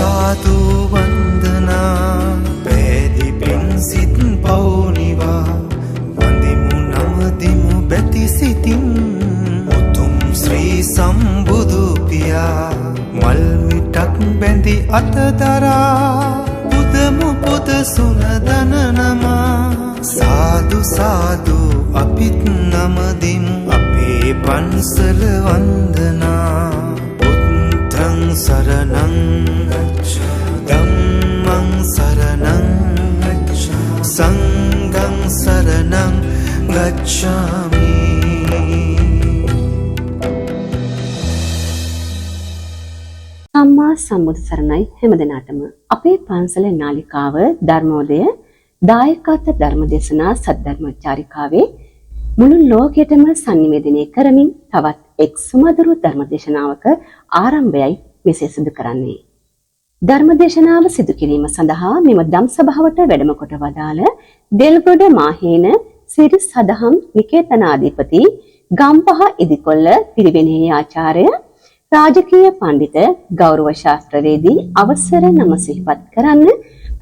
සාදු වන්දනා පෑදි පින් සිත් පවුනිවා වඳිමු නමදිමු බැති සිතින් උතුම් ශ්‍රී සම්බුදු පියා මල් මිටක් බැඳි අතදරා පුදමු පුද සුනදන නමා සාදු සාදු අපිත් නමදිමු අපේ පන්සල වන්දනා බුද්ධං සරණං ධම්මං සරණං සංඝං සරණං ගච්ඡාමි. සම්මා සම්බුදු සරණයි හැමදෙනාටම. අපේ පන්සල නාලිකාව ධර්මෝදය දායකත්ව ධර්මදේශනා සද්ධර්මචාරිකාවේ මුළු ලෝකයටම sannivedanaya කරමින් තවත් එක් සුමధుර ධර්මදේශනාවක ආරම්භයයි මෙසේ සිදු කරන්නේ. ධර්මදේශනාව සිදු කිරීම සඳහා මෙම ධම් සභාවට වැඩම කොට වදාළ දෙල්ගොඩ මාහේන සිරි සදහම් නිකේතනාධිපති ගම්පහ ඉදිකොල්ල පිරිවෙනේ ආචාර්ය රාජකීය පඬිත ගෞරව ශාස්ත්‍රවේදී අවසර නම සිහිපත් කරන්න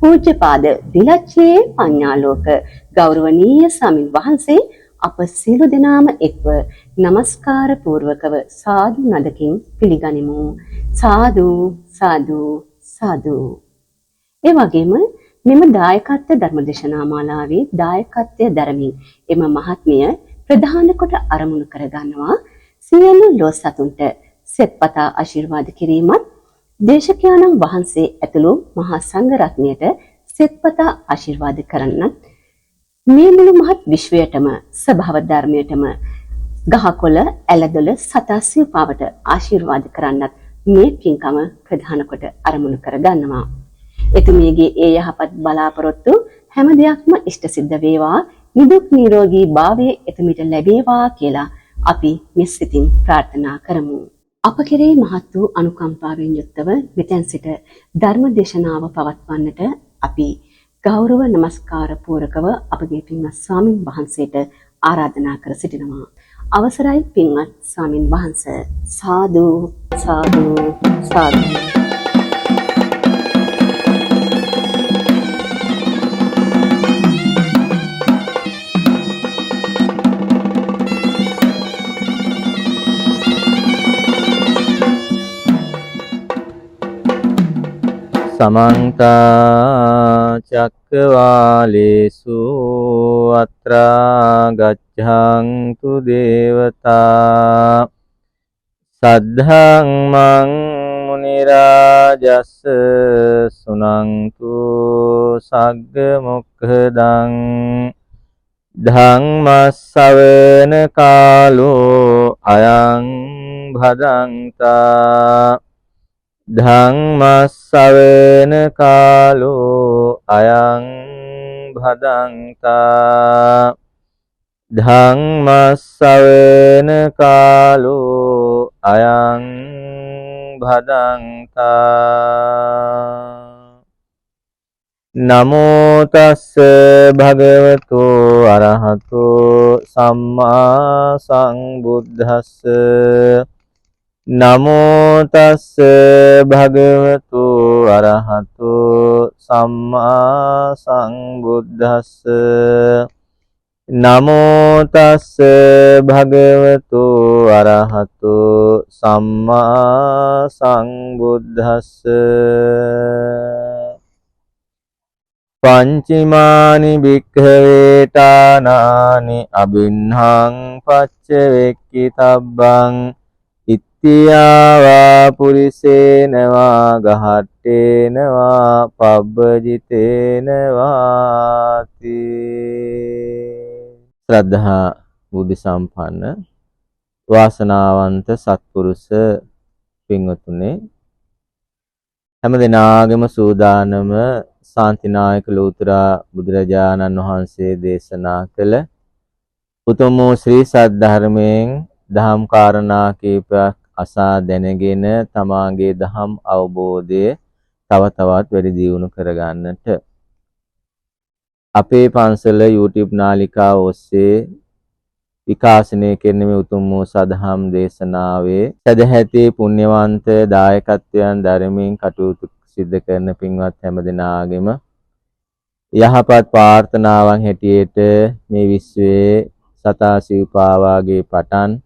පූජ්‍යපාද විලච්ඡේ පඤ්ඤාලෝක ගෞරවනීය ස්වාමින් වහන්සේ අප සියලු දෙනාම එක්ව নমස්කාර පූර්වකව සාදු නදකින් පිළිගනිමු. සාදු සාදු සාදු. ඒ වගේම මෙම දායකත්ව ධර්මදේශනා මාලාවේ දායකත්වය දරමින් එම මහත්මිය ප්‍රධාන කොට අරමුණු කර ගන්නවා සියලු ලෝ සතුන්ට සෙත්පතා ආශිර්වාද කිරීමත් දේශකයන්න් වහන්සේ ඇතුළු මහා සංඝ රත්නයට සෙත්පතා ආශිර්වාද කරන්නත් මේ මුළු මහත් විශ්වයටම ස්වභාව ධර්මයටම ගහකොළ ඇලදොළ සතා සිව්පාවට ආශිර්වාද කරන්නත් මේ පින්කම ප්‍රධාන කොට අරමුණු කර ගන්නවා. එතුමියගේ ඒ යහපත් බලාපොරොත්තු හැම දෙයක්ම ඉෂ්ට සිද්ධ වේවා, නිදුක් නිරෝගී භාවය එතුමිට ලැබේවා කියලා අපි මෙසිතින් ප්‍රාර්ථනා කරමු. අප කෙරෙහි මහත් වූ අනුකම්පාවෙන් යුක්තව මෙතෙන් සිට ධර්ම දේශනාව පවත්වන්නට අපි ගෞරව නමස්කාර පූරකව අපගේ පින්වත් ස්වාමින් වහන්සේට ආරාධනා කර සිටිනවා. අවසරයි පින්වත් ස්වාමින් වහන්සේ. සාදු සාදු සාදු. समन्त चक्रवालेषु अत्रा गच्छन्तु देवता सद्धम्मं मुनिराजस् सुनन्तु सग्ग मुक्खदं धम्मස්සවන කාලෝ අයං භදන්තා ධම්මස්සවන කාලෝ අයං භදන්තා ධම්මස්සවන කාලෝ අයං භදන්තා. නමෝ තස්ස භගවතු අරහතෝ සම්මා සම්බුද්දස්ස නමෝ තස්ස භගවතු අරහතෝ සම්මා සම්බුද්දස්ස නමෝ තස්ස භගවතු අරහතෝ සම්මා සම්බුද්දස්ස. පංචමානි භික්ඛවේතානානි අබින්හං පච්චවෙක්ඛිතබ්බං ඉත්‍යාවා පුරිසේනවා ගහට්ටේනවා පබ්බජිතේනවාති. ශ්‍රද්ධා බුද්ධ සම්පන්න වාසනාවන්ත සත්පුරුෂ පින්වතුනි, හැම දිනාගෙම සූදානම ශාන්තිනායක ලෝතුරා බුදුරජාණන් වහන්සේ දේශනා කළ උතුම් වූ ශ්‍රී සද්ධර්මයෙන් දහම් කාරණා කීපයක් අසා දැනගෙන තමාගේ දහම් අවබෝධය තව තවත් වැඩි දියුණු කරගන්නට අපේ පන්සල YouTube නාලිකාව ඔස්සේ විකාශනය කරන මේ උතුම් වූ සදහම් දේශනාවේ සදැහැති පුණ්‍යවන්ත දායකත්වයන් දරමින් කටයුතු සිද්ධ කරන පින්වත් හැමදෙනාගේම යහපත් ප්‍රාර්ථනාවන් හැටියට මේ විශ්වයේ සතා සිව්පාවාගේ පටන්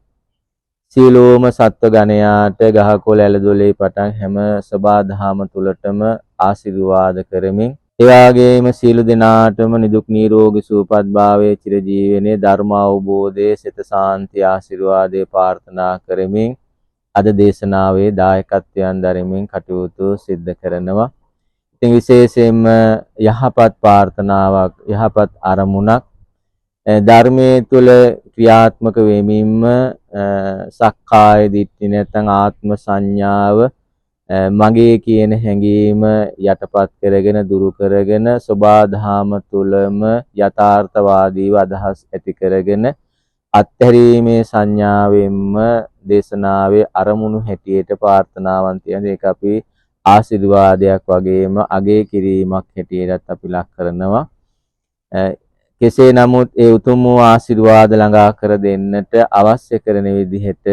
සීලෝම සත්ව ගණයාට ගහකොළ ඇලදොලේ පටන් හැම සබා දහම තුලටම ආශිර්වාද කරමින් ඒ වගේම සීල දෙනාටම නිදුක් නිරෝගී සුවපත් භාවයේ චිරජීවනයේ ධර්ම අවබෝධයේ සිත සාන්ති ආශිර්වාදේ ප්‍රාර්ථනා කරමින් අද දේශනාවේ දායකත්වයන් දරමින් කටයුතු සිද්ධ කරනවා. ඉතින් විශේෂයෙන්ම යහපත් ප්‍රාර්ථනාවක් යහපත් අරමුණක් ධර්මයේ තුල ක්‍රියාත්මක වෙමින්ම සක්කාය දිට්ඨිය නැත්නම් ආත්ම සංඥාව මගේ කියන හැඟීම යටපත් කරගෙන දුරු කරගෙන සබාධාම තුලම යථාර්ථවාදීව අදහස් ඇති කරගෙන අත්හැරීමේ සංඥාවෙන්ම දේශනාවේ අරමුණු හැටියට ප්‍රාර්ථනාවන් තියෙන ඒක අපි ආශිර්වාදයක් වගේම අගය කිරීමක් හැටියටත් අපි ලක් කරනවා. කෙසේ නමුත් ඒ උතුම් වූ ආශිර්වාද ළඟා කර දෙන්නට අවශ්‍ය කරන විදිහට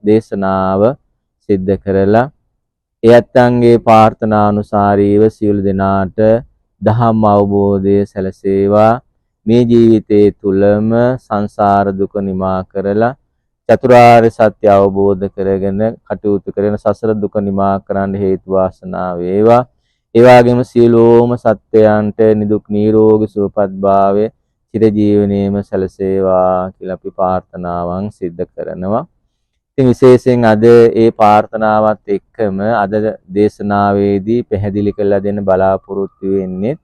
දේශනාව සිද්ධ කරලා එයත්න්ගේ ප්‍රාර්ථනානුසාරීව සියලු දෙනාට ධම්ම අවබෝධය සැලසේවා. මේ ජීවිතයේ තුලම සංසාර දුක නිමා කරලා චතුරාර්ය සත්‍ය අවබෝධ කරගෙන කටයුතු කරන සසර දුක නිමා කරන්න හේතු වාසනා වේවා. ඒ වගේම සියලුම සත්වයන්ට නිදුක් නිරෝගී සුවපත් භාවය චිර ජීවනයේම සැලසේවා කියලා අපි ප්‍රාර්ථනාවන් සිද්ධ කරනවා. ඉතින් විශේෂයෙන් අද ඒ ප්‍රාර්ථනාවත් එක්කම අද දේශනාවේදී පැහැදිලි කරලා දෙන්න බලාපොරොත්තු වෙන්නේ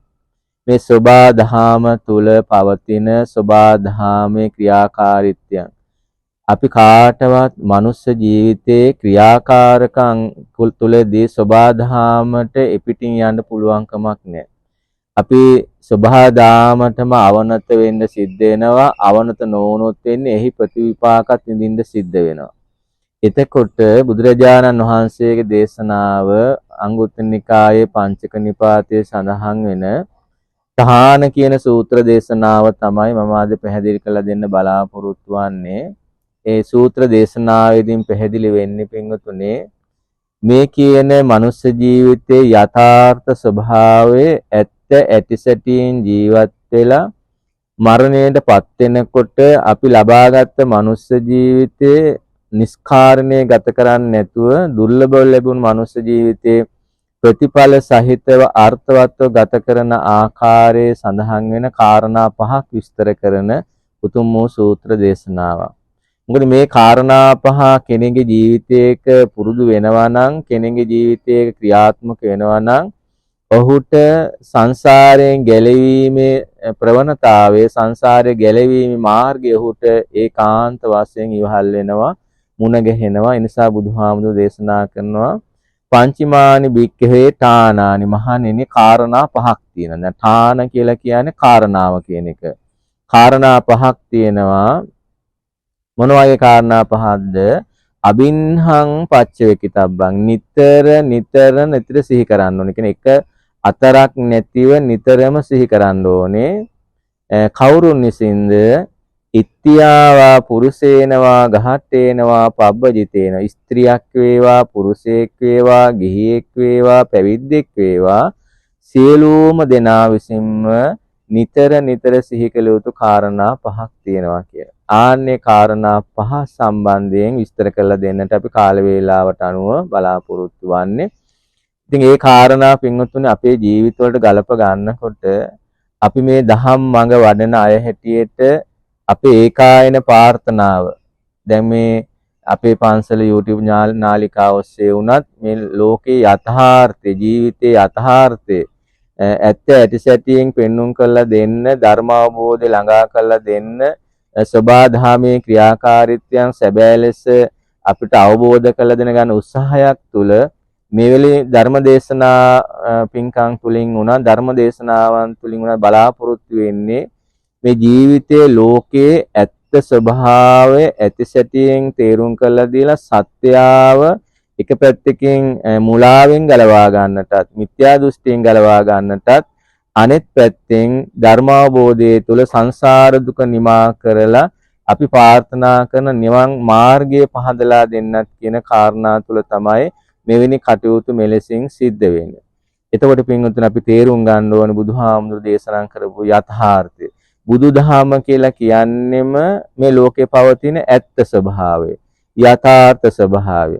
මේ සබා දහම තුල පවතින සබා දහමේ ක්‍රියාකාරීත්වයන් අපි කාටවත් මනුස්ස ජීවිතයේ ක්‍රියාකාරකම් තුලදී සබා දහමට එපිටින් යන්න පුළුවන් කමක් නැහැ. අපි සබා දහමටම අවනත වෙන්න සිද්ධ වෙනවා. අවනත නොවුනොත් වෙන්නේ එහි ප්‍රතිවිපාකත් විඳින්න සිද්ධ වෙනවා. එතකොට බුදුරජාණන් වහන්සේගේ දේශනාව අංගුත්තර නිකායේ පංචක නිපාතයේ සඳහන් වෙන තහාන කියන සූත්‍ර දේශනාව තමයි මම අද පැහැදිලි කරලා දෙන්න බලාපොරොත්තු වෙන්නේ. ඒ සූත්‍ර දේශනාවේදීන් පැහැදිලි වෙන්නේ පින්වතුනේ මේ කියන මනුස්ස ජීවිතයේ යථාර්ථ ස්වභාවය ඇත්ත ඇතිසැටියෙන් ජීවත් වෙලා මරණයටපත් වෙනකොට අපි ලබාගත් මනුස්ස ජීවිතයේ නිස්කාරණය ගත කරන්නේ නැතුව දුර්ලභව ලැබුණු මනුස්ස ජීවිතයේ ප්‍රතිඵල සහිතව අර්ථවත්ව ගත කරන ආකාරයේ සඳහන් වෙන කාරණා පහක් විස්තර කරන උතුම් වූ සූත්‍ර දේශනාවක්. මොකද මේ කාරණා පහ කෙනෙකුගේ ජීවිතයක පුරුදු වෙනවා නම් කෙනෙකුගේ ජීවිතයක ක්‍රියාත්මක වෙනවා නම් ඔහුට සංසාරයෙන් ගැලවීමේ ප්‍රවණතාවය සංසාරයේ ගැලවීමේ මාර්ගය ඔහුට ඒකාන්ත වශයෙන් ඉවහල් වෙනවා මුණ ගැහෙනවා. ඒ නිසා බුදුහාමුදුරේ දේශනා කරනවා පංචමානි භික්ඛවේ ඨානානි මහණෙනි කාරණා පහක් තියෙනවා. දැන් ඨාන කියලා කියන්නේ කාරණාව කියන එක. කාරණා පහක් තියෙනවා. මොන වගේ කාරණා පහක්ද? අබින්හං පච්චවේකිතබ්බං නිතර සිහි කරන්න ඕනේ. කියන්නේ එක අතරක් නැතිව නිතරම සිහි කරන්න ඕනේ. කවුරුන් විසින්ද? ඉත්‍යාවා පුරුෂේනවා ගහට්ටේනවා පබ්බජිතේන ස්ත්‍රියක් වේවා පුරුෂයෙක් වේවා ගිහියෙක් වේවා පැවිද්දෙක් වේවා සියලුම දෙනා විසින්ම නිතර සිහි කළ යුතු කාරණා පහක් තියෙනවා කියලා. ආන්නේ කාරණා පහ සම්බන්ධයෙන් විස්තර කරලා දෙන්නට අපි කාල වේලාවට අනුව බලාපොරොත්තු වෙන්නේ. ඉතින් ඒ කාරණා පින්වත්තුනේ අපේ ජීවිතවලට ගලප ගන්නකොට අපි මේ දහම් මඟ වඩන අය හැටියට අපේ ඒකායන ප්‍රාර්ථනාව දැන් මේ අපේ පන්සල YouTube නාලිකාව ඔස්සේ වුණත් මේ ලෝකේ යථාර්ථය ජීවිතයේ යථාර්ථය ඇත්ත ඇතිසැටියෙන් පෙන්눔 කරලා දෙන්න ධර්ම අවබෝධය ළඟා කරලා දෙන්න සබා දහමේ ක්‍රියාකාරීත්වයන් සැබෑ ලෙස අපිට අවබෝධ කරලා දෙන ගන්න උත්සාහයක් තුළ මේ වෙලේ ධර්ම දේශනා පින්කම් තුලින් උනා ධර්ම දේශනාවන් තුලින් උනා බලාපොරොත්තු වෙන්නේ මේ ජීවිතයේ ලෝකයේ ඇත්ත ස්වභාවය ඇතිසැටියෙන් තේරුම් කරලා දීලා සත්‍යාව එක පැත්තකින් මුලාවෙන් ගලවා ගන්නටත් මිත්‍යා දෘෂ්ටියෙන් ගලවා ගන්නටත් අනෙත් පැත්තෙන් ධර්මාවබෝධයේ තුල සංසාර දුක නිමා කරලා අපි ප්‍රාර්ථනා කරන නිවන් මාර්ගය පහදලා දෙන්නත් කියන කාරණා තුල තමයි මෙවැනි කටයුතු මෙලෙසින් සිද්ධ වෙන්නේ. එතකොට පින්වතුනි අපි තේරුම් ගන්න ඕනේ බුදුහාමුදුරු දේශනා කරපු යථාර්ථය. බුදුදහම කියලා කියන්නෙම මේ ලෝකේ පවතින ඇත්ත ස්වභාවය, යථාර්ථ ස්වභාවය.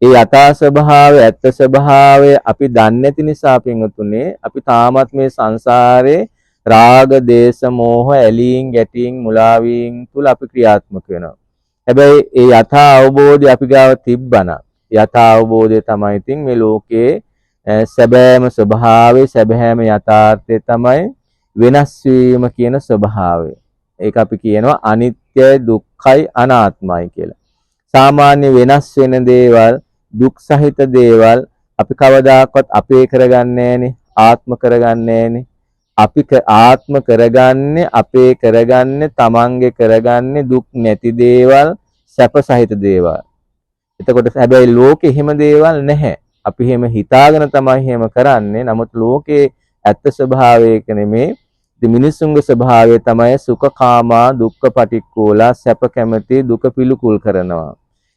ඒ යථා ස්වභාවය, ඇත්ත ස්වභාවය අපි දන්නේ නැති නිසා පින්වතුනි අපි තාමත් මේ සංසාරේ රාග, දේශ, මෝහ, ඇලීම්, ගැටීම්, මුලාවීම් තුල අපි ක්‍රියාත්මක වෙනවා. හැබැයි ඒ යථා අවබෝධය අපි ගාව තිබ්බනම් යථා අවබෝධය තමයි ඉතින් මේ ලෝකයේ සැබෑම ස්වභාවය, සැබෑම යථාර්ථය තමයි වෙනස් වීම කියන ස්වභාවය. ඒක අපි කියනවා අනිත්‍යයි, දුක්ඛයි, අනාත්මයි කියලා. සාමාන්‍ය වෙනස් වෙන දේවල්, දුක් සහිත දේවල් අපි කවදාකවත් අපේ කරගන්නේ නැහනේ, ආත්ම කරගන්නේ නැහනේ. අපි ආත්ම කරගන්නේ, අපේ කරගන්නේ, තමන්ගේ කරගන්නේ දුක් නැති දේවල්, සැප සහිත දේවල්. එතකොට හැබැයි ලෝකේ එහෙම දේවල් නැහැ. අපි එහෙම හිතාගෙන තමයි එහෙම කරන්නේ. නමුත් ලෝකේ ඇත්ත ස්වභාවය එක නෙමේ. මිනිසුන්ගේ ස්වභාවය තමයි සුඛකාමා, දුක්ඛ පටික්කුලා, සැප කැමති, දුක පිළිකුල් කරනවා.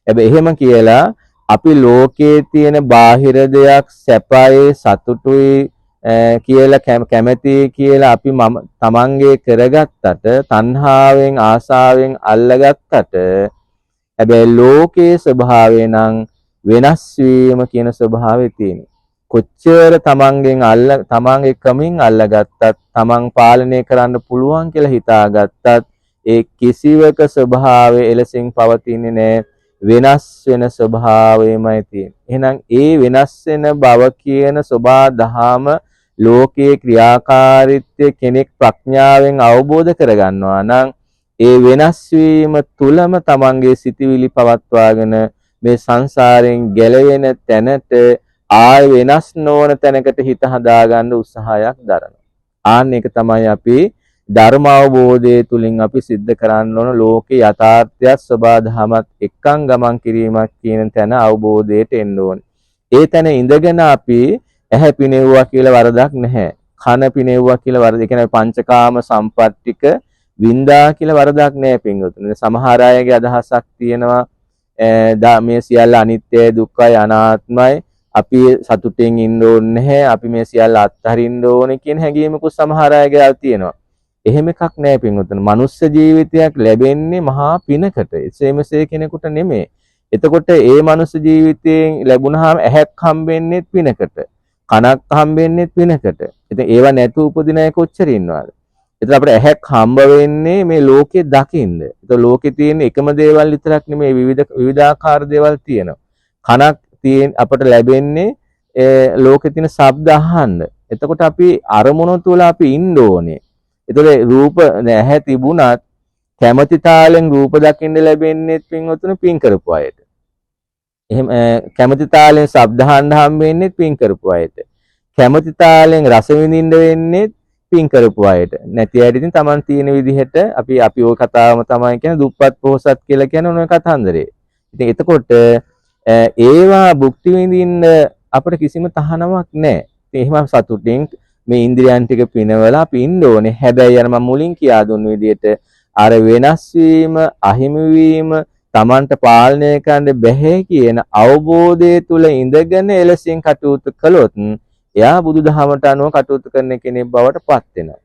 හැබැයි එහෙම කියලා අපි ලෝකයේ තියෙන බාහිර දෙයක් සැපයි, සතුටුයි කියලා කැමති කියලා අපි තමන්ගේ කරගත්තට, තණ්හාවෙන්, ආසාවෙන් අල්ලගත්තට, හැබැයි ලෝකයේ ස්වභාවය නම් වෙනස් වීම කියන ස්වභාවය තියෙනවා. කොච්චර තමන්ගේ ක්‍රමින් අල්ලගත්තත්, තමන් පාලනය කරන්න පුළුවන් කියලා හිතාගත්තත්, ඒ කිසිවක ස්වභාවය එලෙසින් පවතින්නේ නැහැ. වෙනස් වෙන ස්වභාවයමයි තියෙන්නේ. එහෙනම් ඒ වෙනස් වෙන බව කියන සබා දහම ලෝකයේ ක්‍රියාකාරීත්වය කෙනෙක් ප්‍රඥාවෙන් අවබෝධ කරගන්නවා නම් ඒ වෙනස් වීම තුලම තමන්ගේ සිටිවිලි පවත්වාගෙන මේ සංසාරයෙන් ගැලවෙන තැනට ආය වෙනස් නොවන තැනකට හිත හදාගන්න උත්සාහයක් දරනවා. ආන්න එක තමයි අපි ධර්ම අවබෝධය තුලින් අපි සිද්ධ කරන්න ඕන ලෝකේ යථාර්ථයත් සබා දහමත් එක්කන් ගමන් කිරීමක් කියන තැන අවබෝධයට එන්න ඕනේ. ඒ තැන ඉඳගෙන අපි ඇහැ පිනෙව්වා කියලා වරදක් නැහැ. කන පිනෙව්වා කියලා වරද. ඒ කියන්නේ පංචකාම සම්පත්තික වින්දා කියලා වරදක් නැහැ පින්වතුනි. සමහර අයගේ අදහසක් තියෙනවා මේ සියල්ල අනිත්‍යයි, දුක්ඛයි, අනාත්මයි. අපි සතුටෙන් ඉන්න ඕනේ නැහැ. අපි මේ සියල්ල අත්හරින්න ඕනේ කියන හැඟීමකුත් සමහර අයගේ තියෙනවා. එහෙම එකක් නැහැ පින්වතුනි. මනුස්ස ජීවිතයක් ලැබෙන්නේ මහා පිනකට. එසේමසේ කෙනෙකුට නෙමෙයි. එතකොට ඒ මනුස්ස ජීවිතයෙන් ලැබුණාම ඇහැක් හම්බෙන්නේ පිනකට. කනක් හම්බෙන්නේ පිනකට. ඉතින් ඒවා නැතු උපදින අය කොච්චර ඉන්නවද? එතකොට අපිට ඇහැක් හම්බ වෙන්නේ මේ ලෝකේ දකින්න. එතකොට ලෝකේ තියෙන එකම දේවල් විතරක් නෙමෙයි විවිධාකාර දේවල් තියෙනවා. කනක් අපට ලැබෙන්නේ ලෝකේ තියෙන ශබ්ද අහන්න. එතකොට අපි අරමුණු තුල අපි ඉන්න ඕනේ. එතකොට රූප ඇහැ තිබුණත් කැමැති තාලෙන් රූප දකින්න ලැබෙන්නේ පින්වතුනි පින් කරපු අයට. එහෙම කැමැති තාලෙන් ශබ්ද අහන්න හම්බෙන්නේ පින් කරපු අයට. කැමැති තාලෙන් රස විඳින්න වෙන්නේ පින් කරපු අයට. නැති අයට ඉතින් Taman තියෙන විදිහට අපි ওই කතාවම තමයි කියන්නේ දුප්පත් පොහොසත් කියලා කියන ඔය කතන්දරේ. ඉතින් එතකොට ඒවා භුක්ති විඳින්න අපිට කිසිම තහනමක් නැහැ. ඉතින් එහෙම සතුටින් මේ ඉන්ද්‍රියන් ටික පිනවලා අපි ඉන්න ඕනේ. හැබැයි අර මම මුලින් කියා දුන්න විදිහට අර වෙනස් වීම, අහිමි වීම, Tamanට පාලනය කරන්න බැහැ කියන අවබෝධය තුල ඉඳගෙන එලෙසින් කටයුතු කළොත් එයා බුදුදහමට අනුව කටයුතු කරන කෙනෙක් බවට පත් වෙනවා.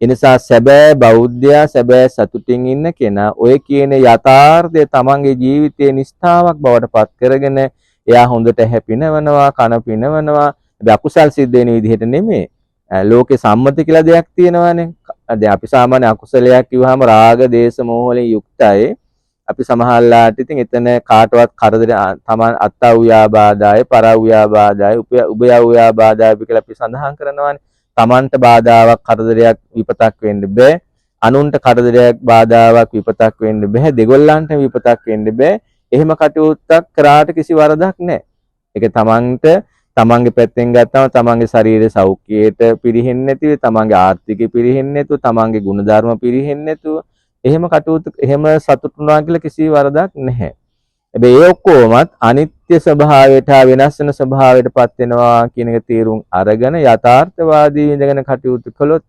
ඒ නිසා සැබෑ බෞද්ධයා, සැබෑ සතුටින් ඉන්න කෙනා ඔය කියන යථාර්ථය තමන්ගේ ජීවිතයේ නිස්ථාවක් බවට පත් කරගෙන එයා හොඳට හැපිනවනවා, කන පිනවනවා. හැබැයි අකුසල් සිද්ධ වෙන විදිහට නෙමෙයි. ලෝකේ සම්මති කියලා දෙයක් තියෙනවානේ. දැන් අපි සාමාන්‍ය අකුසලයක් කිව්වහම රාග, දේශ, මෝහ වලින් යුක්තයි. අපි සමහරලාට ඉතින් එතන කාටවත් කරදර තමන් අත්අව්‍යාබාධය, පරව්‍යාබාධය, උභයව්‍යාබාධය කියලා අපි සඳහන් කරනවානේ. තමන්ට බාධාවක්, කරදරයක්, විපතක් වෙන්න බෑ. අනුන්ට කරදරයක්, බාධාවක්, විපතක් වෙන්න බෑ. දෙගොල්ලන්ට විපතක් වෙන්න බෑ. එහෙම කටයුත්තක් කරාට කිසි වරදක් නැහැ. ඒක තමන්ගේ පැත්තෙන් ගත්තම තමන්ගේ ශරීර සෞඛ්‍යයට පිරිහෙන්නේ නැතිව, තමන්ගේ ආර්ථිකය පිරිහෙන්නේ නැතුව, තමන්ගේ ගුණධර්ම පිරිහෙන්නේ නැතුව එහෙම කටයුතු එහෙම සතුටුුණා කියලා කිසි වරදක් නැහැ. හැබැයි ඒ ඔක්කොමත් අනිත්‍ය ස්වභාවයට හා වෙනස් වෙන ස්වභාවයටපත් වෙනවා කියන එක තීරුම් අරගෙන යථාර්ථවාදී ඉඳගෙන කටයුතු කළොත්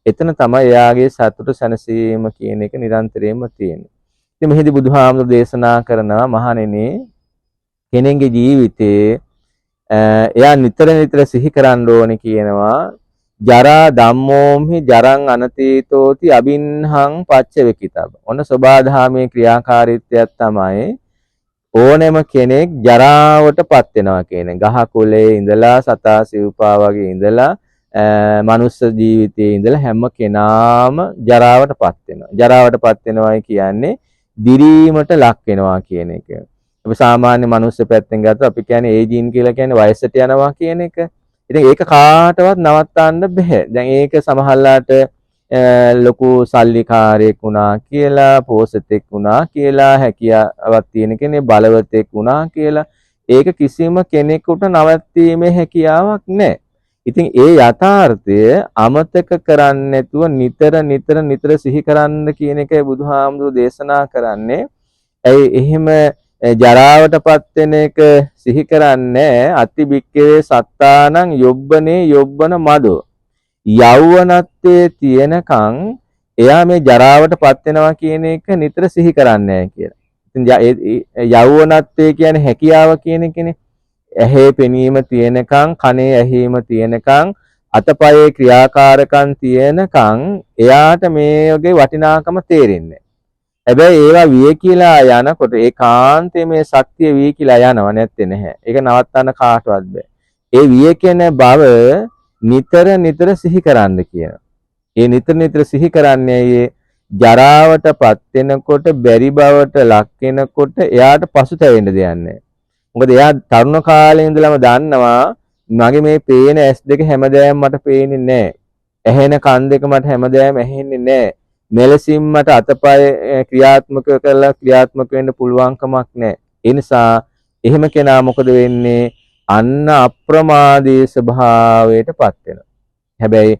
එතන තමයි එයාගේ සතුට සැනසීම කියන එක නිරන්තරයෙන්ම තියෙන්නේ. ඉතින් මෙහිදී බුදුහාමුදුරු දේශනා කරනවා මහණෙනි කෙනෙකුගේ ජීවිතේ එයා නිතර නිතර සිහි කරන්න ඕනේ කියනවා ජරා ධම්මෝම්හි ජරං අනතීතෝති අබින්හං පච්චවෙකිතබ්බ. ඔන්න සබාධාමේ ක්‍රියාකාරීත්වයක් තමයි ඕනෑම කෙනෙක් ජරාවටපත් වෙනවා කියන්නේ. ගහ කොළේ ඉඳලා සතා සිව්පා වගේ ඉඳලා මනුස්ස ජීවිතයේ ඉඳලා හැම කෙනාම ජරාවටපත් වෙනවා. ජරාවටපත් වෙනවායි කියන්නේ දිරීමට ලක් වෙනවා කියන එක. අපි සාමාන්‍ය මනුස්ස පැත්තෙන් ගත්තොත් අපි කියන්නේ ඒජින් කියලා කියන්නේ වයසට යනවා කියන එක. ඉතින් ඒක කාටවත් නවත්තන්න බෑ. දැන් ඒක සමහරලාට ලොකු සල්ලිකාරයෙක් වුණා කියලා, පෝසතෙක් වුණා කියලා, හැකියාවක් තියෙන කෙනෙක් බලවතෙක් වුණා කියලා ඒක කිසිම කෙනෙකුට නවත්තීමේ හැකියාවක් නැහැ. ඉතින් ඒ යථාර්ථය අමතක කරන්නේ නැතුව නිතර සිහි කරන්න කියන එකයි බුදුහාමුදුරු දේශනා කරන්නේ. ඇයි එහෙම ජරාවටපත් වෙන එක සිහි කරන්නේ අතිබික්කේ සත්තානං යොබ්බනේ යොබ්බන මදෝ. යෞවනත්වයේ තියෙනකන් එයා මේ ජරාවටපත් වෙනවා කියන එක නිතර සිහි කරන්නේ කියලා. ඉතින් යෞවනත්වයේ කියන්නේ හැකියාව කියන එකනේ. ඇහි පෙනීම තියෙනකන්, කනේ ඇහිම තියෙනකන්, අතපයේ ක්‍රියාකාරකම් තියෙනකන් එයාට මේ වගේ වටිනාකම තේරෙන්නේ. හැබැයි ඒවා විය කියලා යනකොට ඒකාන්තයේ මේ ශක්තිය විය කියලා යනව නැත්තේ නැහැ. ඒක නවත්තන්න කාටවත් බෑ. ඒ විය කියන බව නිතර සිහි කරන්න කියනවා. ඒ නිතර සිහි කරන්නේ ජරාවටපත් වෙනකොට බැරි බවට ලක් වෙනකොට එයාට පසුතැවෙන්න දෙයක් නැහැ. මොකද එයා තරුණ කාලේ ඉඳලම දන්නවා මගේ මේ පේන S2 හැමදාම මට පේන්නේ නැහැ. ඇහෙන කන් දෙක මට හැමදාම ඇහෙන්නේ නැහැ. මෙලසින් මට අතපය ක්‍රියාත්මක කරලා ක්‍රියාත්මක වෙන්න පුළුවන්කමක් නැහැ. ඒ නිසා එහෙම කෙනා මොකද වෙන්නේ? අන්න අප්‍රමාදී ස්වභාවයටපත් වෙනවා. හැබැයි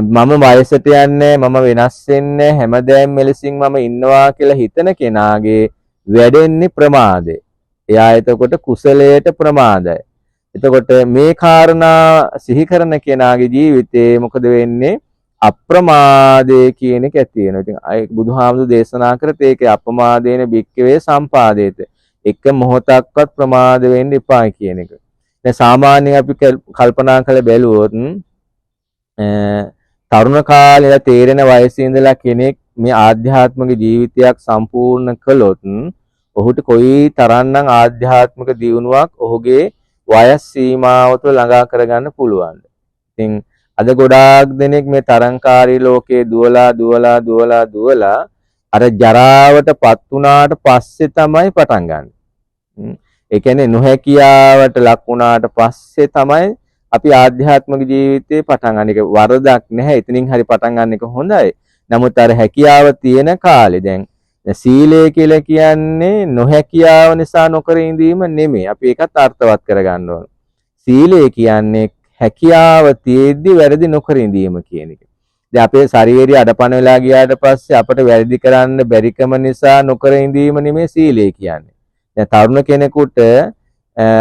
මම වයසට යන්නේ, මම වෙනස් වෙන්නේ, හැමදාම මෙලසින් මම ඉන්නවා කියලා හිතන කෙනාගේ වැඩෙන්නේ ප්‍රමාදේ. එයා එතකොට කුසලයට ප්‍රමාදයි. එතකොට මේ කාරණා සිහි කරන කෙනාගේ ජීවිතේ මොකද වෙන්නේ? අප්‍රමාදේ කියන එක ඇති වෙනවා. ඉතින් අය බුදුහාමුදුරු දේශනා කරත් ඒකේ අප්‍රමාදේන භික්කවේ සම්පාදේත. එක මොහොතක්වත් ප්‍රමාද වෙන්න එපා කියන එක. දැන් සාමාන්‍යයෙන් අපි කල්පනා කරලා බැලුවොත් තරුණ කාලේ තේරෙන වයසේ ඉඳලා කෙනෙක් මේ ආධ්‍යාත්මික ජීවිතයක් සම්පූර්ණ කළොත් ඔහුට කොයි තරම්නම් ආධ්‍යාත්මික දියුණුවක් ඔහුගේ වයස් සීමාව තුළ ළඟා කරගන්න පුළුවන්ද? ඉතින් අද ගොඩාක් දෙනෙක් මේ තරංකාරී ලෝකයේ දුවලා අර ජරාවටපත් වුණාට පස්සේ තමයි පටන් ගන්න. ඒ කියන්නේ නොහැකියාවට ලක් වුණාට පස්සේ තමයි අපි ආධ්‍යාත්මික ජීවිතේ පටන් ගන්න. එක වරදක් නැහැ. එතනින් හරි පටන් ගන්න එක හොඳයි. නමුත් අර හැකියාව තියෙන කාලේ දැන් සීලය කියලා කියන්නේ නොහැකියාව නිසා නොකර ඉඳීම නෙමෙයි. අපි ඒකත් අර්ථවත් කරගන්න ඕන. සීලය කියන්නේ හැකියාව තියෙද්දි වැරදි නොකර ඉඳීම කියන එක. දැන් අපේ ශරීරය අඩපණ වෙලා ගියාට පස්සේ අපට වැරදි කරන්න බැරිකම නිසා නොකර ඉඳීම නෙමෙයි සීලය කියන්නේ. දැන් තරුණ කෙනෙකුට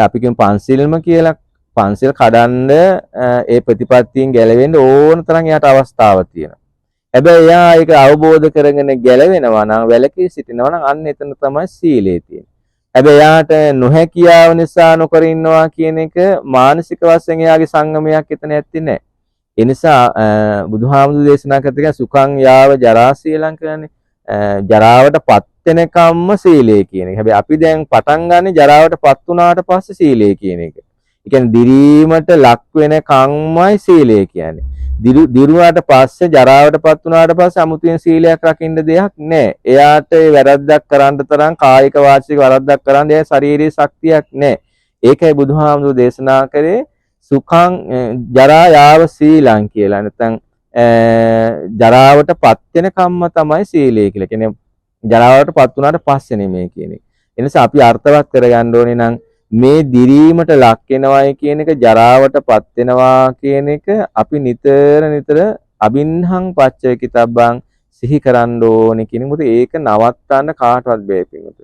අපි කියමු පන්සිල්ම කියලා පන්සිල් කඩන්න ඒ ප්‍රතිපත්තියෙන් ගැලවෙන්න ඕන තරම් යාට අවස්ථාවක් තියෙනවා. හැබැයි එයා ඒක අවබෝධ කරගෙන ගැලවෙනවා නම් වැලකී සිටිනවා නම් අන්න එතන තමයි සීලය තියෙන්නේ. හැබැයි එයාට නොහැකියාව නිසා නොකර ඉන්නවා කියන එක මානසික වශයෙන් එයාගේ සංගමයක් එතන ඇත්තේ නැහැ. ඒ නිසා බුදුහාමුදුරු දේශනා කරලා සුඛං යාව ජරා සීලං කියන්නේ ජරාවටපත් වෙනකම්ම සීලය කියන එක. හැබැයි අපි දැන් පටන් ගන්න ජරාවටපත් වුණාට පස්සේ සීලය කියන එක. ඒ කියන්නේ දිරීමට ලක් වෙනකම්මයි සීලය කියන්නේ. දිරුවාට පස්සේ ජරාවටපත් වුණාට පස්සේ අමුතුවෙන් සීලයක් රකින්න දෙයක් නැහැ. එයාට ඒ වැරද්දක් කරන්න තරම් කායික වාචික වැරද්දක් කරන්න ඒ ශාරීරික ශක්තියක් නැහැ. ඒකයි බුදුහාමුදුරු දේශනා කරේ සුඛං ජරා යාව සීලං කියලා. නැත්නම් ජරාවටපත් වෙන කම්ම තමයි සීලය කියලා. කියන්නේ ජරාවටපත් වුණාට පස්සේ නෙමෙයි කියන එක. ඒ නිසා අපි අර්ථවත් කරගන්න ඕනේ නම් මේ දිරීමට ලක් වෙනවයි කියන එක ජරාවටපත් වෙනවා කියන එක අපි නිතර අබින්හං පච්චේකිතබ්බං සිහි කරන්න ඕනේ කියන මොකද ඒක නවත්තන්න කාටවත් බෑ පිටුට.